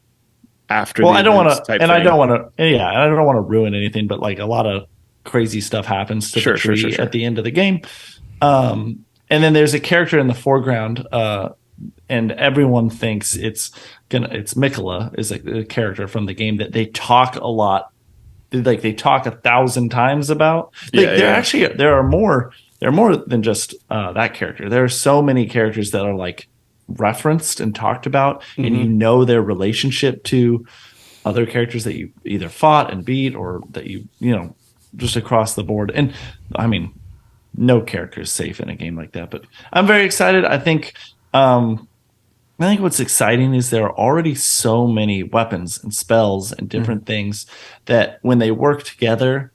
Speaker 1: after
Speaker 2: Well,
Speaker 1: the
Speaker 2: I don't want
Speaker 1: events
Speaker 2: to,
Speaker 1: type
Speaker 2: and I
Speaker 1: thing.
Speaker 2: don't want to, yeah, and I don't want to ruin anything, but like a lot of crazy stuff happens to the tree at the end of the game. And then there's a character in the foreground, and everyone thinks it's Mikola is like the character from the game that they talk a lot, like they talk 1,000 times about. Like actually there are more than just that character. There are so many characters that are like referenced and talked about, and you know their relationship to other characters that you either fought and beat, or that you know, just across the board. And I mean, no character is safe in a game like that, but I'm very excited. I think what's exciting is there are already so many weapons and spells and different things that when they work together,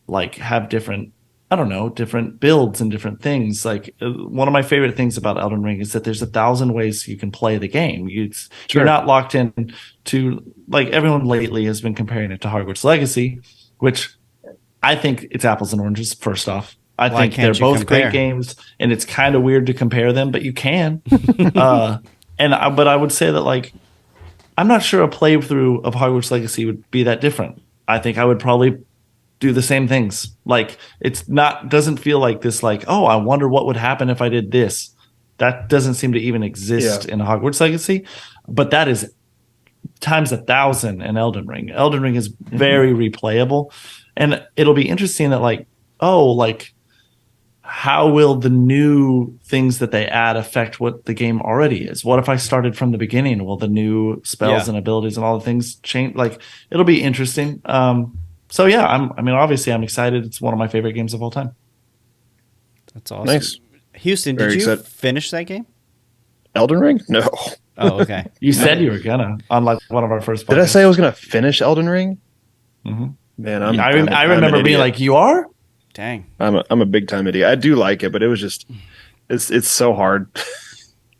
Speaker 2: like have different, I don't know, different builds and different things. Like one of my favorite things about Elden Ring is that there's 1,000 ways you can play the game. You're not locked in to, like, everyone lately has been comparing it to Hogwarts Legacy, which I think it's apples and oranges. First off, I think they're both great games, and it's kind of weird to compare them, but you can. But I would say that, like, I'm not sure a playthrough of Hogwarts Legacy would be that different. I think I would probably do the same things. Like, doesn't feel like this, like, oh, I wonder what would happen if I did this. That doesn't seem to even exist in Hogwarts Legacy, but that is times 1,000 in Elden Ring. Elden Ring is very replayable, and it'll be interesting that, like, oh, like, how will the new things that they add affect what the game already is? What if I started from the beginning? Will the new spells and abilities and all the things change? Like, it'll be interesting. So yeah, obviously I'm excited. It's one of my favorite games of all time.
Speaker 3: That's awesome. Nice. Houston, did you finish that game?
Speaker 1: Elden Ring? No.
Speaker 3: Oh, okay.
Speaker 2: You said you were gonna on like one of our first podcasts.
Speaker 1: Did I say I was gonna finish Elden Ring?
Speaker 2: Man, I remember being like, you are?
Speaker 3: Dang.
Speaker 1: I'm a big time idiot. I do like it, but it was just it's so hard.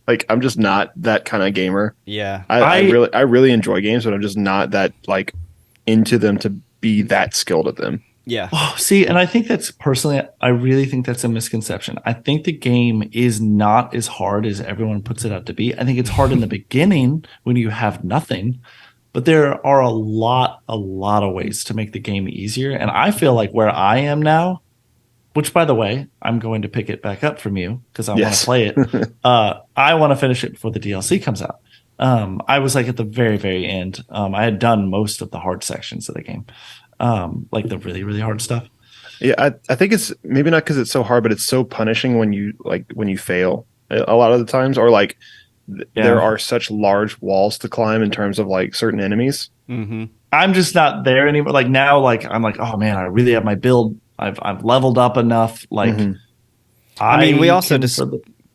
Speaker 1: Like, I'm just not that kind of gamer.
Speaker 3: Yeah.
Speaker 1: I really enjoy games, but I'm just not that, like, into them to be that skilled at them.
Speaker 3: Yeah.
Speaker 2: Oh, see, and I think I really think that's a misconception. I think the game is not as hard as everyone puts it out to be. I think it's hard in the beginning when you have nothing, but there are a lot of ways to make the game easier. And I feel like where I am now, which, by the way, I'm going to pick it back up from you because I want to play it. I want to finish it before the DLC comes out. I was like at the very, very end. I had done most of the hard sections of the game, like the really, really hard stuff.
Speaker 1: Yeah, I think it's maybe not because it's so hard, but it's so punishing when you fail a lot of the times, or like there are such large walls to climb in terms of like certain enemies.
Speaker 2: I'm just not there anymore. Like now, like I'm like, oh man, I really have my build. I've leveled up enough. Like,
Speaker 3: I mean, we also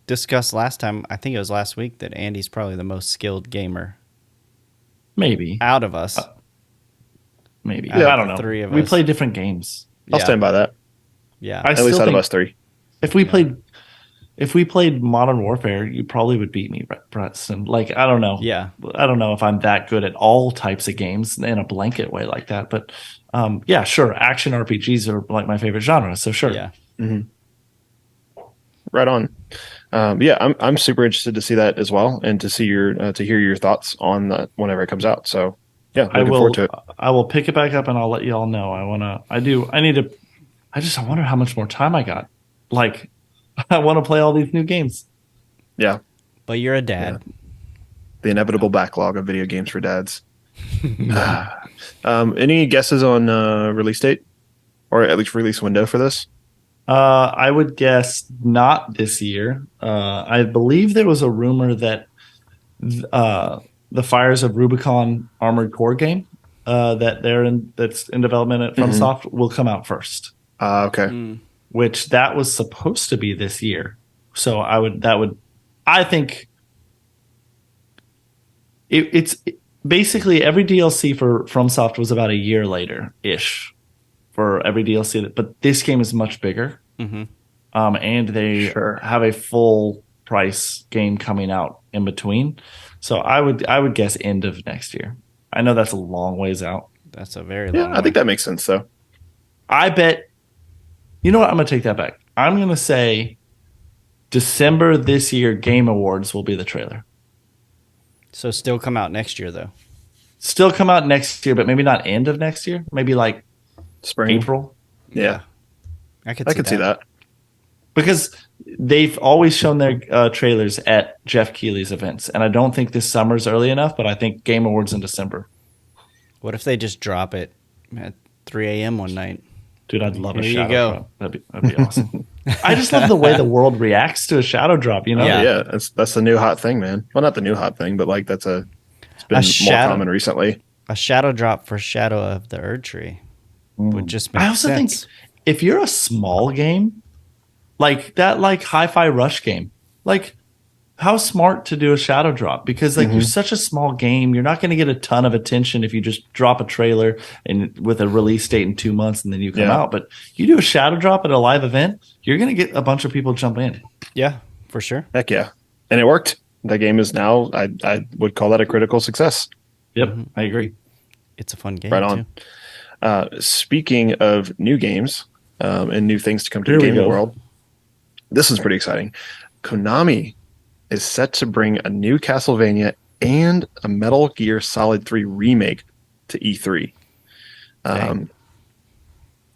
Speaker 3: discussed last time, I think it was last week, that Andy's probably the most skilled gamer.
Speaker 2: Maybe.
Speaker 3: Out of us.
Speaker 2: Maybe. I don't know.
Speaker 3: Three of us.
Speaker 2: We play different games.
Speaker 1: I'll stand by that.
Speaker 3: Yeah.
Speaker 1: At least out of us three.
Speaker 2: If we played Modern Warfare, you probably would beat me, Preston. Like, I don't know.
Speaker 3: Yeah.
Speaker 2: I don't know if I'm that good at all types of games in a blanket way like that. But yeah, sure. Action RPGs are like my favorite genre. So sure.
Speaker 3: Yeah.
Speaker 1: Right on. Yeah, I'm super interested to see that as well, and to see to hear your thoughts on that whenever it comes out. So yeah, looking forward to it.
Speaker 2: I will pick it back up and I'll let you all know. I wonder how much more time I got. Like, I want to play all these new games.
Speaker 1: Yeah.
Speaker 3: But you're a dad.
Speaker 1: Yeah. The inevitable backlog of video games for dads. Any guesses on release date, or at least release window for this?
Speaker 2: I would guess not this year. I believe there was a rumor that the Fires of Rubicon Armored Core game that's in development at FromSoft will come out first.
Speaker 1: Okay.
Speaker 2: Which that was supposed to be this year. So I think it's basically every DLC for FromSoft was about a year later ish for every DLC, but this game is much bigger. And they have a full price game coming out in between. So I would guess end of next year. I know that's a long ways out.
Speaker 3: That's a very long
Speaker 1: I think that makes sense though.
Speaker 2: I bet. You know what? I'm gonna take that back. I'm gonna say December this year. Game Awards will be the trailer.
Speaker 3: So still come out next year though.
Speaker 2: Still come out next year, but maybe not end of next year. Maybe like
Speaker 1: Spring.
Speaker 2: April.
Speaker 1: Yeah.
Speaker 3: I
Speaker 1: could see that.
Speaker 2: Because they've always shown their trailers at Jeff Keighley's events, and I don't think this summer's early enough. But I think Game Awards in December.
Speaker 3: What if they just drop it at 3 a.m. one night?
Speaker 2: Dude, I'd love a
Speaker 3: Here you
Speaker 2: shadow
Speaker 3: go.
Speaker 2: drop. That'd be awesome. I just love the way the world reacts to a shadow drop. You know?
Speaker 1: Yeah, that's the new hot thing, man. Well, not the new hot thing, but like it's been more common recently.
Speaker 3: A shadow drop for Shadow of the Erdtree would just make sense. I also think
Speaker 2: if you're a small game, like that, like Hi-Fi Rush game, like how smart to do a shadow drop, because like you're such a small game, you're not going to get a ton of attention if you just drop a trailer and with a release date in 2 months and then you come out. But you do a shadow drop at a live event, you're going to get a bunch of people jump in.
Speaker 3: Yeah, for sure.
Speaker 1: Heck yeah. And it worked. That game is now, I would call that a critical success.
Speaker 2: Yep, I agree.
Speaker 3: It's a fun game.
Speaker 1: Right on. Too. Speaking of new games and new things to come to the gaming world, this is pretty exciting. Konami is set to bring a new Castlevania and a Metal Gear Solid 3 remake to E3.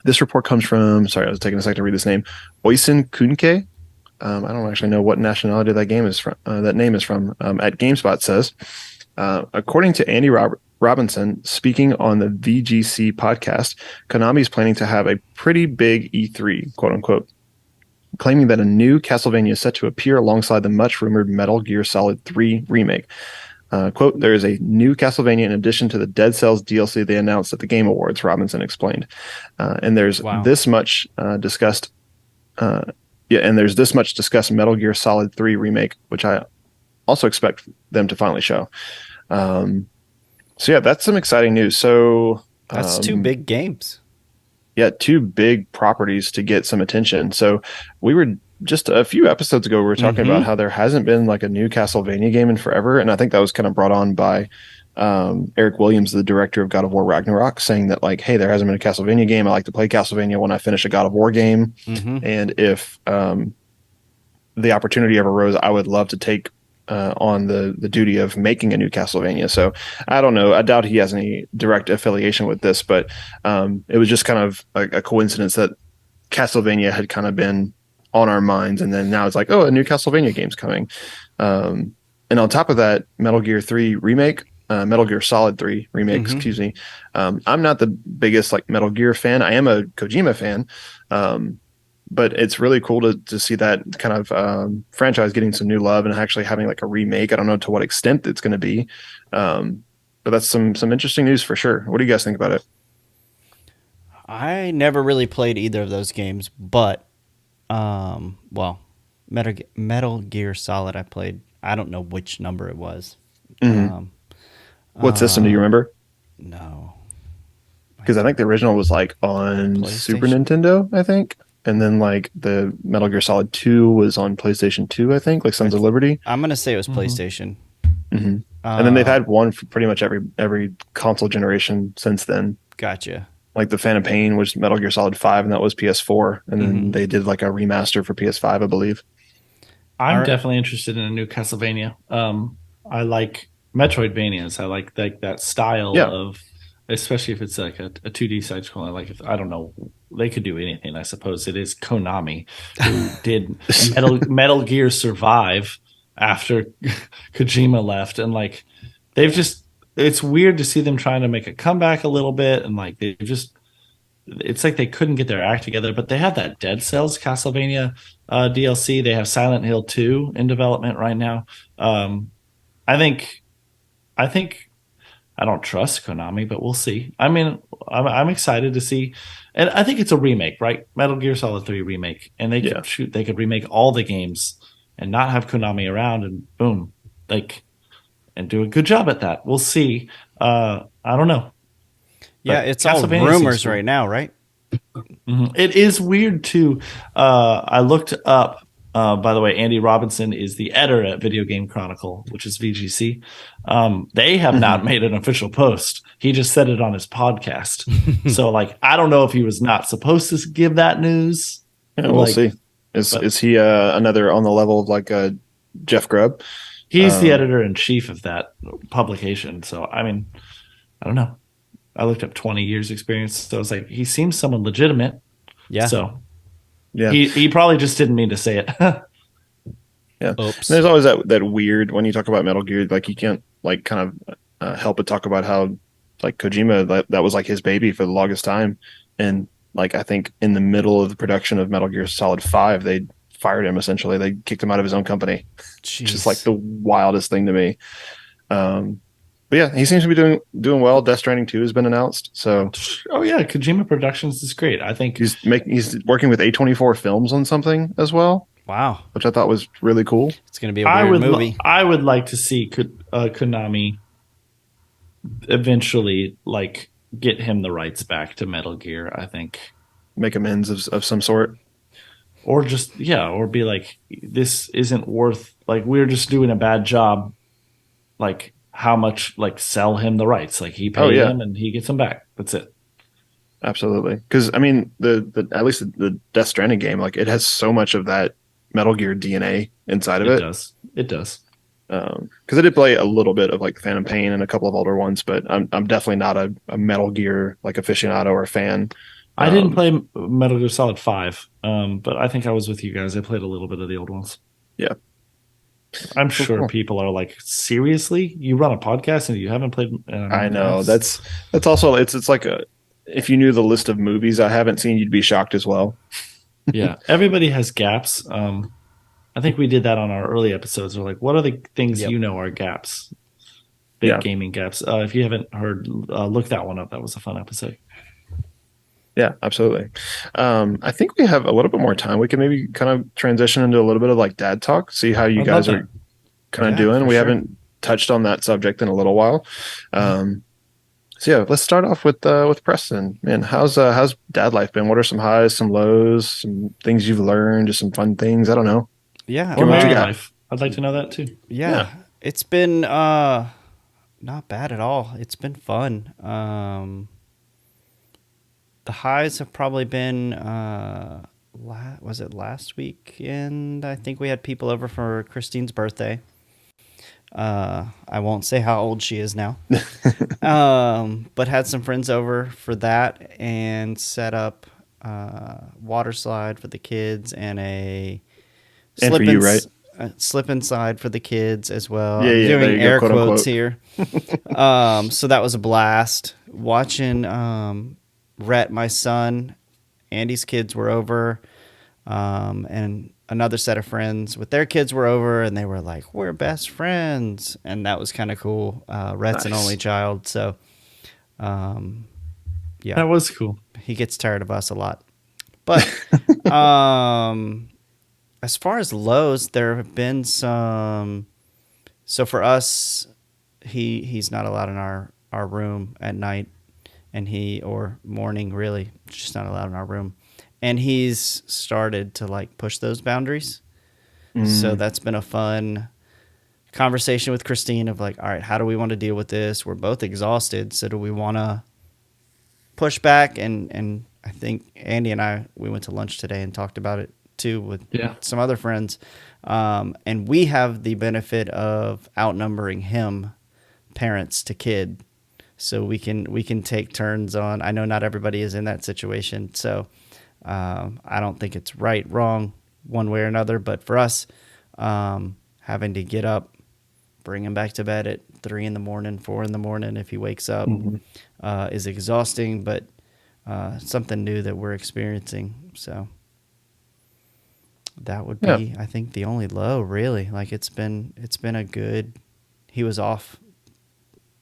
Speaker 1: This report comes from, sorry, I was taking a second to read this name, Oisin Kunke. I don't actually know what nationality that name is from. At GameSpot says, according to Andy Robinson, speaking on the VGC podcast, Konami is planning to have a pretty big E3, quote unquote, claiming that a new Castlevania is set to appear alongside the much-rumored Metal Gear Solid 3 remake. Quote, there is a new Castlevania in addition to the Dead Cells DLC they announced at the Game Awards, Robinson explained. And there's this much discussed Metal Gear Solid 3 remake, which I also expect them to finally show. So yeah, that's some exciting news. So
Speaker 3: that's two big games.
Speaker 1: Yeah, two big properties to get some attention. So we were just a few episodes ago, we were talking about how there hasn't been like a new Castlevania game in forever. And I think that was kind of brought on by Eric Williams, the director of God of War Ragnarok, saying that like, hey, there hasn't been a Castlevania game. I like to play Castlevania when I finish a God of War game. And if the opportunity ever arose, I would love to take on the duty of making a new Castlevania. So I don't know. I doubt he has any direct affiliation with this, but it was just kind of a coincidence that Castlevania had kind of been on our minds, and then now it's like, oh, a new Castlevania game's coming. And on top of that, Metal Gear 3 remake, Metal Gear Solid 3 remake, excuse me. I'm not the biggest like Metal Gear fan. I am a Kojima fan. But it's really cool to see that kind of franchise getting some new love and actually having like a remake. I don't know to what extent it's going to be, but that's some interesting news for sure. What do you guys think about it?
Speaker 3: I never really played either of those games, but Metal Gear Solid I played. I don't know which number it was.
Speaker 1: What system do you remember?
Speaker 3: No,
Speaker 1: because I think the original was like on Super Nintendo, I think. And then like the Metal Gear Solid 2 was on PlayStation 2, I think, like Sons of Liberty.
Speaker 3: I'm going to say it was PlayStation.
Speaker 1: And then they've had one for pretty much every console generation since then.
Speaker 3: Gotcha.
Speaker 1: Like the Phantom Pain was Metal Gear Solid 5, and that was PS4. And then they did like a remaster for PS5, I believe.
Speaker 2: I'm definitely interested in a new Castlevania. I like Metroidvanias. I like that style of, especially if it's like a 2D side scroll. I don't know, they could do anything. I suppose it is Konami who did Metal Gear Survive after Kojima left, and like it's weird to see them trying to make a comeback a little bit, and like it's like they couldn't get their act together. But they have that Dead Cells Castlevania DLC. They have Silent Hill 2 in development right now. I think I don't trust Konami, but we'll see. I mean, I'm excited to see, and I think it's a remake, right? Metal Gear Solid 3 remake, and they could remake all the games and not have Konami around, and boom, and do a good job at that. We'll see. I don't know.
Speaker 3: Yeah, it's all rumors right now, right?
Speaker 2: It is weird too. I looked up By the way, Andy Robinson is the editor at Video Game Chronicle, which is VGC. They have not made an official post. He just said it on his podcast. So, like, I don't know if he was not supposed to give that news.
Speaker 1: Yeah, we'll see. Is he another on the level of like Jeff Grubb?
Speaker 2: He's the editor in chief of that publication. So, I mean, I don't know. I looked up 20 years experience. So I was like, he seems someone legitimate.
Speaker 3: Yeah.
Speaker 2: So
Speaker 1: yeah,
Speaker 2: he probably just didn't mean to say it.
Speaker 1: Yeah. Oops. There's always that weird when you talk about Metal Gear, like you can't like kind of help but talk about how like Kojima that was like his baby for the longest time, and like I think in the middle of the production of Metal Gear Solid 5, they fired him essentially. They kicked him out of his own company.
Speaker 3: Jeez.
Speaker 1: Just like the wildest thing to me. But yeah, he seems to be doing well. Death Stranding 2 has been announced. So
Speaker 2: oh yeah, Kojima Productions is great. I think
Speaker 1: he's working with A24 Films on something as well.
Speaker 3: Wow,
Speaker 1: which I thought was really cool.
Speaker 3: It's going to be a weird movie.
Speaker 2: I would like to see Konami eventually like get him the rights back to Metal Gear. I think
Speaker 1: make amends of some sort,
Speaker 2: or just or be like, this isn't worth, like, we're just doing a bad job. Like, how much, like, sell him the rights? Like, he paid him and he gets them back. That's it.
Speaker 1: Absolutely, because I mean the at least the Death Stranding game, like it has so much of that Metal Gear DNA inside of it.
Speaker 2: It does.
Speaker 1: Because I did play a little bit of like Phantom Pain and a couple of older ones, but I'm definitely not a Metal Gear like aficionado or fan.
Speaker 2: I didn't play Metal Gear Solid 5, but I think I was with you guys. I played a little bit of the old ones.
Speaker 1: Yeah.
Speaker 2: I'm sure people are like, seriously? You run a podcast and you haven't played?
Speaker 1: I know. That's also, it's like if you knew the list of movies I haven't seen, you'd be shocked as well.
Speaker 2: Yeah. Everybody has gaps. I think we did that on our early episodes. We're like, what are the things you know are gaps? Big gaming gaps. If you haven't heard, look that one up. That was a fun episode.
Speaker 1: Yeah, absolutely. I think we have a little bit more time. We can maybe kind of transition into a little bit of like dad talk, see how you guys are kind of doing. We haven't touched on that subject in a little while. So yeah, let's start off with Preston. Man, how's dad life been? What are some highs, some lows, some things you've learned, just some fun things? I don't know.
Speaker 3: Yeah.
Speaker 2: Or married life. I'd like to know that too.
Speaker 3: Yeah. It's been not bad at all. It's been fun. The highs have probably been was it last weekend? I think we had people over for Christine's birthday. I won't say how old she is now. But had some friends over for that and set up water slide for the kids and a
Speaker 1: slip for you, right?
Speaker 3: Slip inside for the kids as well.
Speaker 1: Yeah,
Speaker 3: I'm doing air quotes
Speaker 1: unquote.
Speaker 3: here. So that was a blast. Watching Rhett, my son, Andy's kids were over, and another set of friends with their kids were over, and they were like, we're best friends. And that was kind of cool. Rhett's an only child, so yeah.
Speaker 2: That was cool.
Speaker 3: He gets tired of us a lot. But as far as lows, there have been some. So for us, he's not allowed in our room at night, and or morning really, just not allowed in our room. And he's started to like push those boundaries. So that's been a fun conversation with Christine of like, all right, how do we want to deal with this? We're both exhausted. So do we want to push back? And I think Andy and we went to lunch today and talked about it too with some other friends. And we have the benefit of outnumbering him, parents to kid. So we can take turns on. I know not everybody is in that situation. So I don't think it's right, wrong, one way or another. But for us, having to get up, bring him back to bed at 3 a.m, 4 a.m. if he wakes up, is exhausting, but something new that we're experiencing. So that would be, I think, the only low, really. Like it's been a good. He was off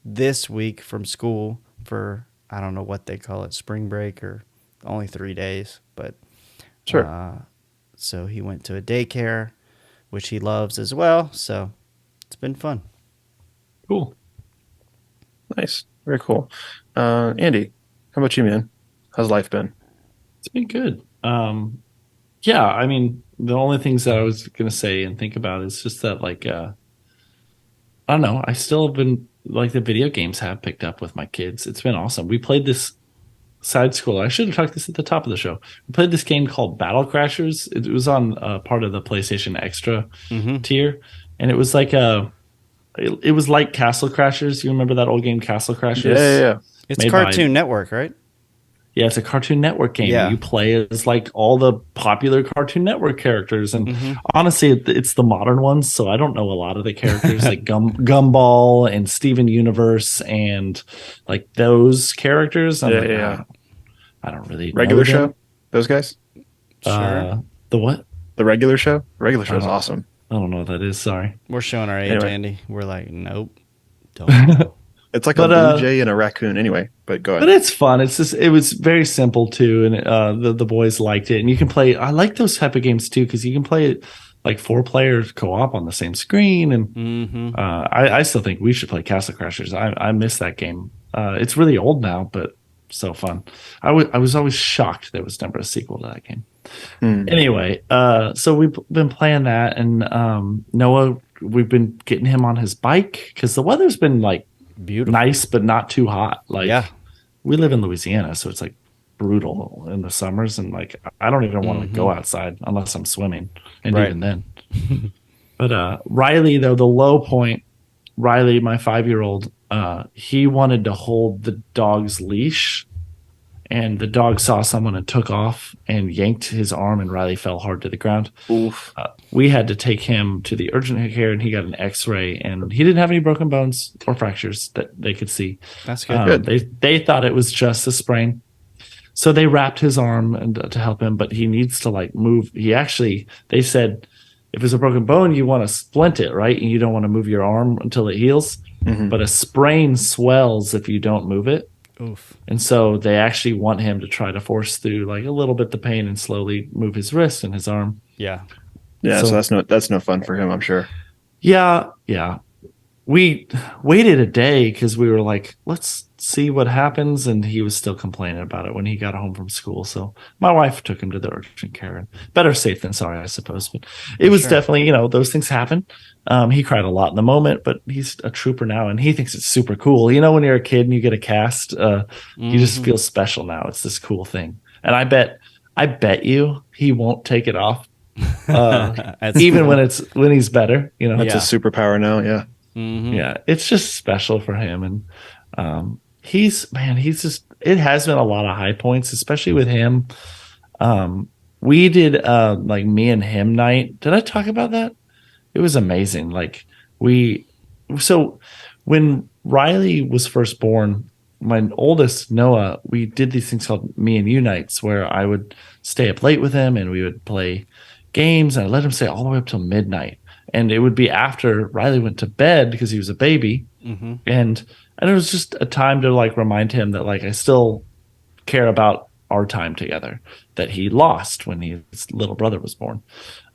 Speaker 3: this week from school for, I don't know what they call it, spring break, or only 3 days, but
Speaker 1: sure.
Speaker 3: So he went to a daycare, which he loves as well. So it's been fun.
Speaker 2: Cool.
Speaker 1: Nice. Very cool. Andy, how about you, man? How's life been?
Speaker 2: It's been good. Yeah, I mean, the only things that I was gonna say and think about is just that like I don't know. I still have been like the video games have picked up with my kids. It's been awesome. We played this side scroller. I should have talked this at the top of the show. We played this game called Battle Crashers. It was on part of the PlayStation Extra tier, and it was like it was like Castle Crashers. You remember that old game, Castle Crashers?
Speaker 1: Yeah.
Speaker 3: It's Cartoon Network, right?
Speaker 2: Yeah, it's a Cartoon Network game.
Speaker 3: Yeah.
Speaker 2: You play as like all the popular Cartoon Network characters, and honestly, it's the modern ones. So I don't know a lot of the characters like Gumball and Steven Universe and like those characters. I'm I don't really
Speaker 1: regular
Speaker 2: know them.
Speaker 1: show. Those guys.
Speaker 3: Sure.
Speaker 2: The what?
Speaker 1: The regular show. The regular show is awesome.
Speaker 2: I don't know what that is. Sorry.
Speaker 3: We're showing our age,
Speaker 1: Anyway.
Speaker 3: Andy. We're like, nope. Don't know.
Speaker 1: It's like a blue jay and a raccoon. Anyway, but go ahead.
Speaker 2: But it's fun. It's just it was very simple too, and the boys liked it. And you can play. I like those type of games too because you can play it like 4 players co-op on the same screen. And I still think we should play Castle Crashers. I miss that game. It's really old now, but so fun. I was always shocked there was never a sequel to that game. Anyway, so we've been playing that, and Noah, we've been getting him on his bike because the weather's been like
Speaker 3: Beautiful.
Speaker 2: nice but not too hot. Like
Speaker 3: Yeah.
Speaker 2: we live in Louisiana, so it's like brutal in the summers, and like I don't even want to go outside unless I'm swimming, and
Speaker 3: Right.
Speaker 2: even then. But Riley, though, the low point, Riley, my 5-year-old, he wanted to hold the dog's leash, and the dog saw someone and took off and yanked his arm, and Riley fell hard to the ground.
Speaker 1: Oof.
Speaker 2: We had to take him to the urgent care, and he got an X-ray, and he didn't have any broken bones or fractures that they could see.
Speaker 3: That's good.
Speaker 2: They thought it was just a sprain, so they wrapped his arm and to help him, but he needs to like move. They said if it's a broken bone, you want to splint it, right? And you don't want to move your arm until it heals. But a sprain swells if you don't move it.
Speaker 3: Oof.
Speaker 2: And so they actually want him to try to force through like a little bit the pain and slowly move his wrist and his arm.
Speaker 3: Yeah.
Speaker 1: Yeah, so that's no fun for him, I'm sure.
Speaker 2: Yeah. We waited a day because we were like, let's see what happens. And he was still complaining about it when he got home from school. So my wife took him to the urgent care. And better safe than sorry, I suppose. But it was definitely, those things happen. He cried a lot in the moment, but he's a trooper now and he thinks it's super cool. When you're a kid and you get a cast, you just feel special now. It's this cool thing. And I bet you he won't take it off. Even
Speaker 3: cool.
Speaker 2: when he's better,
Speaker 1: That's a superpower now. Yeah.
Speaker 2: Yeah, it's just special for him, and he's just. It has been a lot of high points, especially with him. We did like me and him night. Did I talk about that? It was amazing. Like so when Riley was first born, my oldest Noah, we did these things called me and you nights, where I would stay up late with him and we would play games, and I let him stay all the way up till midnight. And it would be after Riley went to bed because he was a baby. And it was just a time to like remind him that like I still care about our time together that he lost when his little brother was born.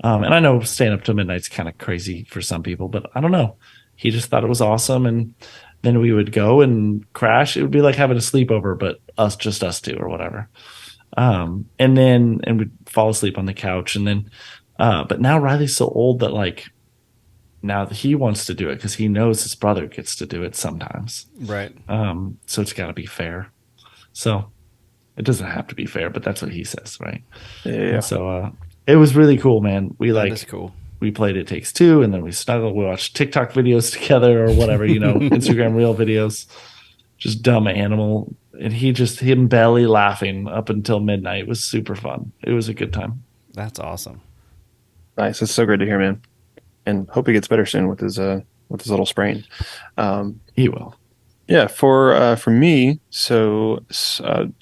Speaker 2: And I know staying up till midnight's kind of crazy for some people, but I don't know. He just thought it was awesome. And then we would go and crash. It would be like having a sleepover, but just us two or whatever. And we'd fall asleep on the couch. And then, but now Riley's so old that like, now that he wants to do it because he knows his brother gets to do it sometimes.
Speaker 3: Right.
Speaker 2: So it's got to be fair. So it doesn't have to be fair, but that's what he says, right?
Speaker 1: Yeah.
Speaker 2: And so it was really cool, man.
Speaker 3: That is cool.
Speaker 2: We played It Takes Two, and then we snuggled. We watched TikTok videos together or whatever, Instagram Reel videos. Just dumb animal. And him belly laughing up until midnight. It was super fun. It was a good time.
Speaker 3: That's awesome.
Speaker 1: Nice. It's so great to hear, man. And hope he gets better soon with his little sprain.
Speaker 2: He will.
Speaker 1: Yeah, for me, so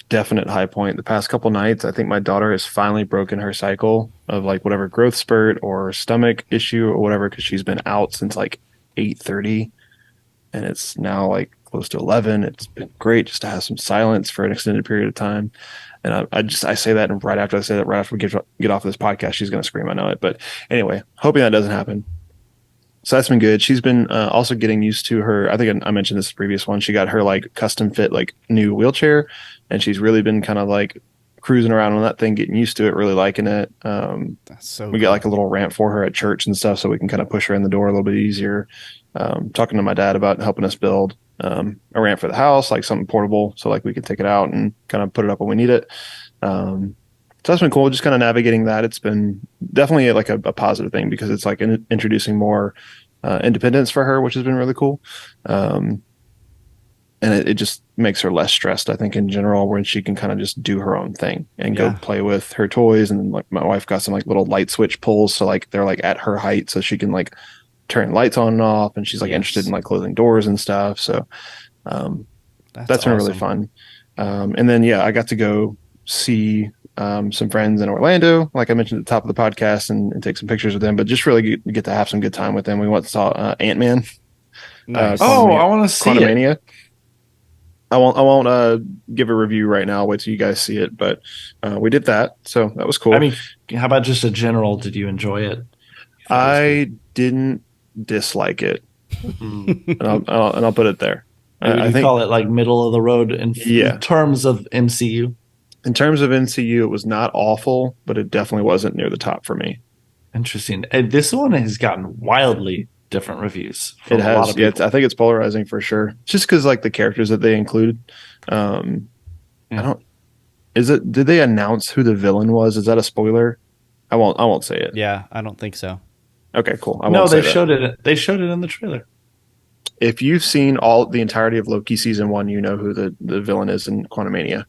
Speaker 1: definite high point. The past couple nights, I think my daughter has finally broken her cycle of like whatever growth spurt or stomach issue or whatever, because she's been out since like 8:30, and it's now like close to 11. It's been great just to have some silence for an extended period of time. And I say that, and right after we get off this podcast, she's going to scream. I know it, but anyway, hoping that doesn't happen. So that's been good. She's been also getting used to her. I think I mentioned this previous one. She got her like custom fit like new wheelchair, and she's really been kind of like cruising around on that thing, getting used to it, really liking it.
Speaker 3: That's so
Speaker 1: we got like a little ramp for her at church and stuff, so we can kind of push her in the door a little bit easier. Talking to my dad about helping us build a ramp for the house, like something portable, so like we could take it out and kind of put it up when we need it. So that's been cool, just kind of navigating that. It's been definitely like a positive thing because it's like introducing more independence for her, which has been really cool. And it just makes her less stressed, I think, in general, when she can kind of just do her own thing and go play with her toys. And then like my wife got some like little light switch pulls, so like they're like at her height, so she can like turn lights on and off, and she's like interested in like closing doors and stuff. So that's been really fun. And then I got to go see some friends in Orlando, like I mentioned at the top of the podcast, and take some pictures with them, but just really get to have some good time with them. We went and saw Ant-Man.
Speaker 2: Nice. I want to see
Speaker 1: it. I won't give a review right now. I'll wait till you guys see it, but we did that, so that was cool.
Speaker 2: I mean, how about just a general? Did you enjoy it?
Speaker 1: I didn't dislike it, and I'll put it there.
Speaker 2: I think call it like middle of the road in terms of MCU.
Speaker 1: In terms of MCU, it was not awful, but it definitely wasn't near the top for me.
Speaker 2: Interesting. And this one has gotten wildly different reviews.
Speaker 1: It has. I think it's polarizing for sure. Just because like the characters that they included. I don't. Did they announce who the villain was? Is that a spoiler? I won't say it.
Speaker 3: Yeah, I don't think so.
Speaker 1: Okay, cool.
Speaker 2: They showed it. They showed it in the trailer.
Speaker 1: If you've seen the entirety of Loki season 1, you know who the villain is in Quantumania.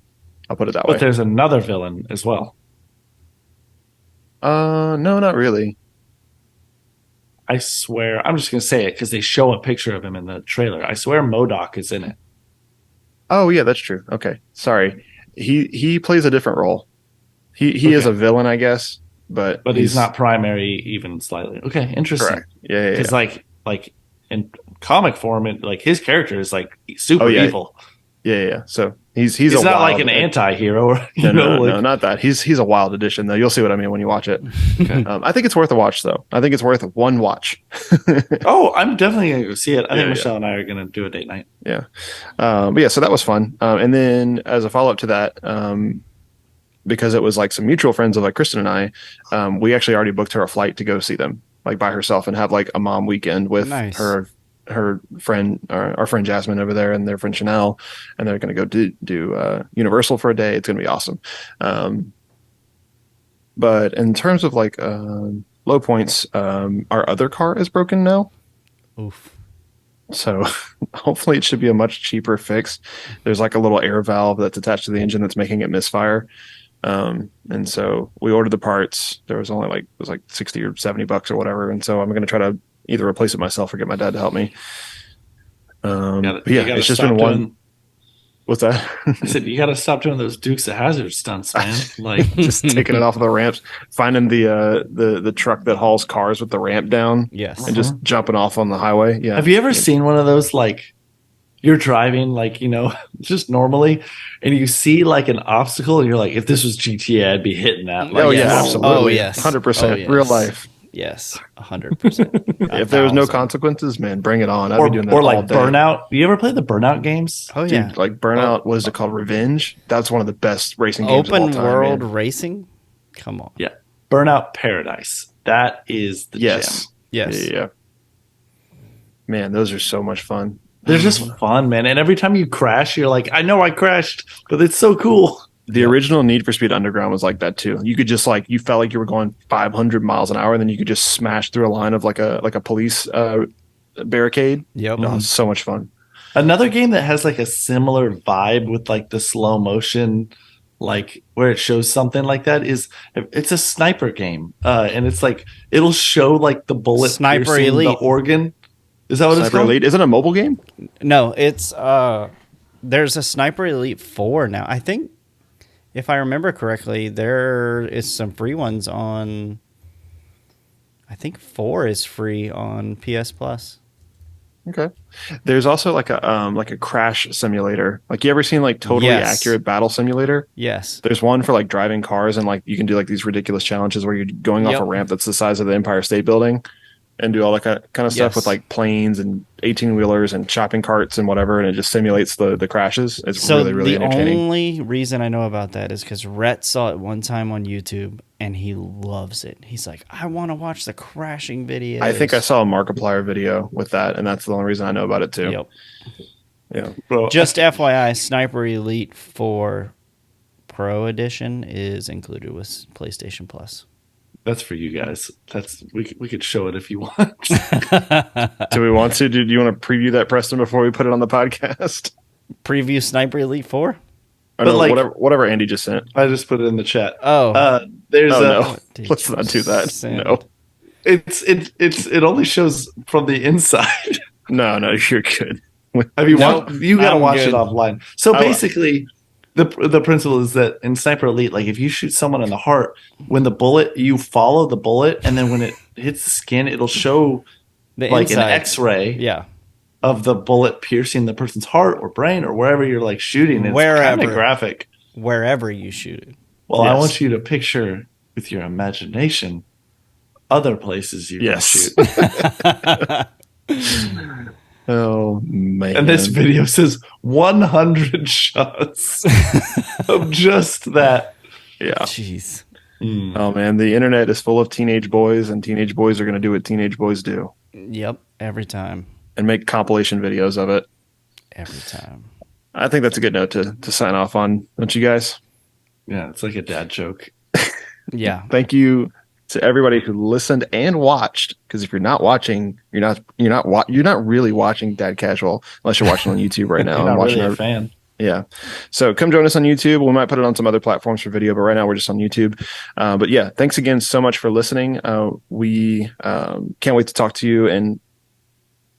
Speaker 1: I'll put it that way.
Speaker 2: But there's another villain as well.
Speaker 1: No, not really.
Speaker 2: I swear, I'm just going to say it because they show a picture of him in the trailer. I swear MODOK is in it.
Speaker 1: Oh, yeah, that's true. Okay. Sorry. He plays a different role. He is a villain, I guess, but
Speaker 2: he's not primary even slightly. Okay, interesting.
Speaker 1: Correct. Yeah.
Speaker 2: Because like in comic form, like his character is like super evil.
Speaker 1: Yeah. So he's
Speaker 2: not like an anti-hero.
Speaker 1: No, not that. He's a wild addition though. You'll see what I mean when you watch it. Okay. I think it's worth a watch though. I think it's worth one watch.
Speaker 2: Oh, I'm definitely gonna go see it. I think Michelle and I are gonna do a date night.
Speaker 1: Yeah. But so that was fun. And then as a follow-up to that, because it was like some mutual friends of like Kristen and I, we actually already booked her a flight to go see them, like by herself, and have like a mom weekend with her friend, our friend Jasmine over there, and their friend Chanel, and they're going to go do Universal for a day. It's going to be awesome. But in terms of like low points, our other car is broken now.
Speaker 3: Oof.
Speaker 1: So hopefully it should be a much cheaper fix. There's like a little air valve that's attached to the engine that's making it misfire. And so we ordered the parts. There was only it was like 60 or 70 bucks or whatever. And so I'm going to try to either replace it myself or get my dad to help me. It's just been one. What's that?
Speaker 2: I said, you got to stop doing those Dukes of Hazzard stunts, man. Like
Speaker 1: just taking it off of the ramps, finding the truck that hauls cars with the ramp down.
Speaker 3: Yes.
Speaker 1: And just jumping off on the highway. Yeah.
Speaker 2: Have you ever seen one of those, like you're driving, just normally, and you see like an obstacle and you're like, if this was GTA, I'd be hitting that.
Speaker 1: Absolutely.
Speaker 3: Oh, yes.
Speaker 1: 100%. Real life.
Speaker 3: Yes, 100%.
Speaker 1: If there was no consequences, man, bring it on. I'd be doing that
Speaker 2: or
Speaker 1: all
Speaker 2: like
Speaker 1: day.
Speaker 2: Burnout. You ever play the Burnout games?
Speaker 3: Oh yeah,
Speaker 1: dude, like Burnout. What is it called? Revenge. That's one of the best racing games of all time.
Speaker 3: Open world
Speaker 1: man.
Speaker 3: racing. Come on.
Speaker 2: Yeah, Burnout Paradise. That is the gem.
Speaker 3: Yes.
Speaker 1: Yeah. Man, those are so much fun.
Speaker 2: They're just fun, man. And every time you crash, you're like, I know I crashed, but it's so cool.
Speaker 1: The original Need for Speed Underground was like that too. You could just you felt like you were going 500 miles an hour, and then you could just smash through a line of like a police barricade.
Speaker 3: Yep.
Speaker 1: Oh, it's so much fun.
Speaker 2: Another game that has like a similar vibe with like the slow motion, like where it shows something like that it's a sniper game. And it's like, it'll show like the bullet
Speaker 3: Sniper Elite.
Speaker 2: The organ. Is that what it's called?
Speaker 1: Elite. Is it a mobile game?
Speaker 3: No, it's there's a Sniper Elite 4 now. I think if I remember correctly, there is some free ones on. I think 4 is free on PS Plus.
Speaker 1: Okay. There's also like a crash simulator. Like, you ever seen like Totally Accurate Battle Simulator?
Speaker 3: Yes.
Speaker 1: There's one for like driving cars, and like you can do like these ridiculous challenges where you're going off a ramp that's the size of the Empire State Building. and do all that kind of stuff with like planes and 18-wheelers and shopping carts and whatever, and it just simulates the crashes. It's really, really entertaining.
Speaker 3: The only reason I know about that is because Rhett saw it one time on YouTube, and he loves it. He's like, I want to watch the crashing videos.
Speaker 1: I think I saw a Markiplier video with that, and that's the only reason I know about it too.
Speaker 3: Yep.
Speaker 1: Yeah.
Speaker 3: Bro, just FYI, Sniper Elite 4 Pro Edition is included with PlayStation Plus.
Speaker 2: That's for you guys. We could show it if you want.
Speaker 1: Do we want to? Do you want to preview that, Preston, before we put it on the podcast?
Speaker 3: Preview Sniper Elite 4?
Speaker 1: But like, whatever Andy just sent.
Speaker 2: I just put it in the chat.
Speaker 3: Oh,
Speaker 1: no. Let's not do that. No,
Speaker 2: it only shows from the inside.
Speaker 1: No, you're good.
Speaker 2: Have you watched? You gotta watch it offline. So basically, the principle is that in Sniper Elite, like if you shoot someone in the heart, when the bullet, you follow the bullet, and then when it hits the skin, it'll show the like inside. An X-ray of the bullet piercing the person's heart or brain or wherever you're like shooting. It's kind of graphic.
Speaker 3: Wherever you shoot it.
Speaker 2: Well, yes. I want you to picture with your imagination other places you can shoot.
Speaker 1: Oh, man.
Speaker 2: And this video says 100 shots of just that.
Speaker 1: Yeah.
Speaker 3: Jeez.
Speaker 1: Oh, man. The internet is full of teenage boys, and teenage boys are going to do what teenage boys do.
Speaker 3: Yep. Every time.
Speaker 1: And make compilation videos of it.
Speaker 3: Every time.
Speaker 1: I think that's a good note to sign off on, don't you guys?
Speaker 2: Yeah, it's like a dad joke.
Speaker 3: Yeah.
Speaker 1: Thank you to everybody who listened and watched, because if you're not watching, you're not really watching Dad Casual unless you're watching on YouTube right now.
Speaker 2: You're not really a fan.
Speaker 1: Yeah. So come join us on YouTube. We might put it on some other platforms for video, but right now we're just on YouTube. But yeah, thanks again so much for listening. We can't wait to talk to you and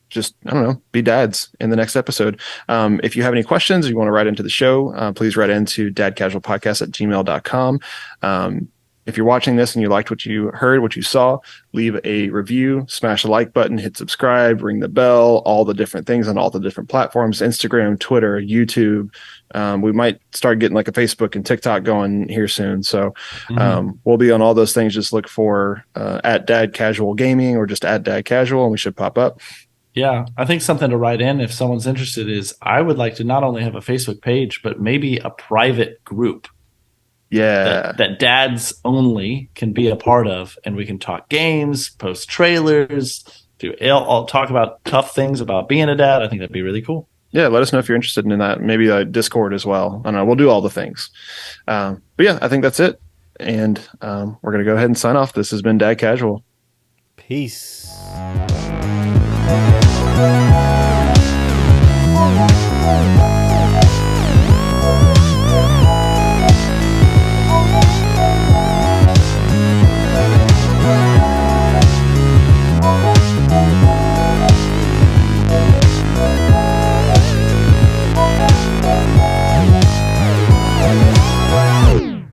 Speaker 1: just, I don't know, be dads in the next episode. If you have any questions or you want to write into the show, please write into dadcasualpodcast@gmail.com. If you're watching this and you liked what you heard, what you saw, leave a review, smash the like button, hit subscribe, ring the bell, all the different things on all the different platforms, Instagram, Twitter, YouTube. We might start getting like a Facebook and TikTok going here soon. So we'll be on all those things. Just look for at Dad Casual Gaming or just at Dad Casual, and we should pop up.
Speaker 2: Yeah, I think something to write in if someone's interested is I would like to not only have a Facebook page, but maybe a private group.
Speaker 1: Yeah.
Speaker 2: That dads only can be a part of, and we can talk games, post trailers, talk about tough things about being a dad. I think that'd be really cool.
Speaker 1: Yeah, let us know if you're interested in that. Maybe Discord as well. I don't know. We'll do all the things. But yeah, I think that's it. And we're going to go ahead and sign off. This has been Dad Casual.
Speaker 3: Peace.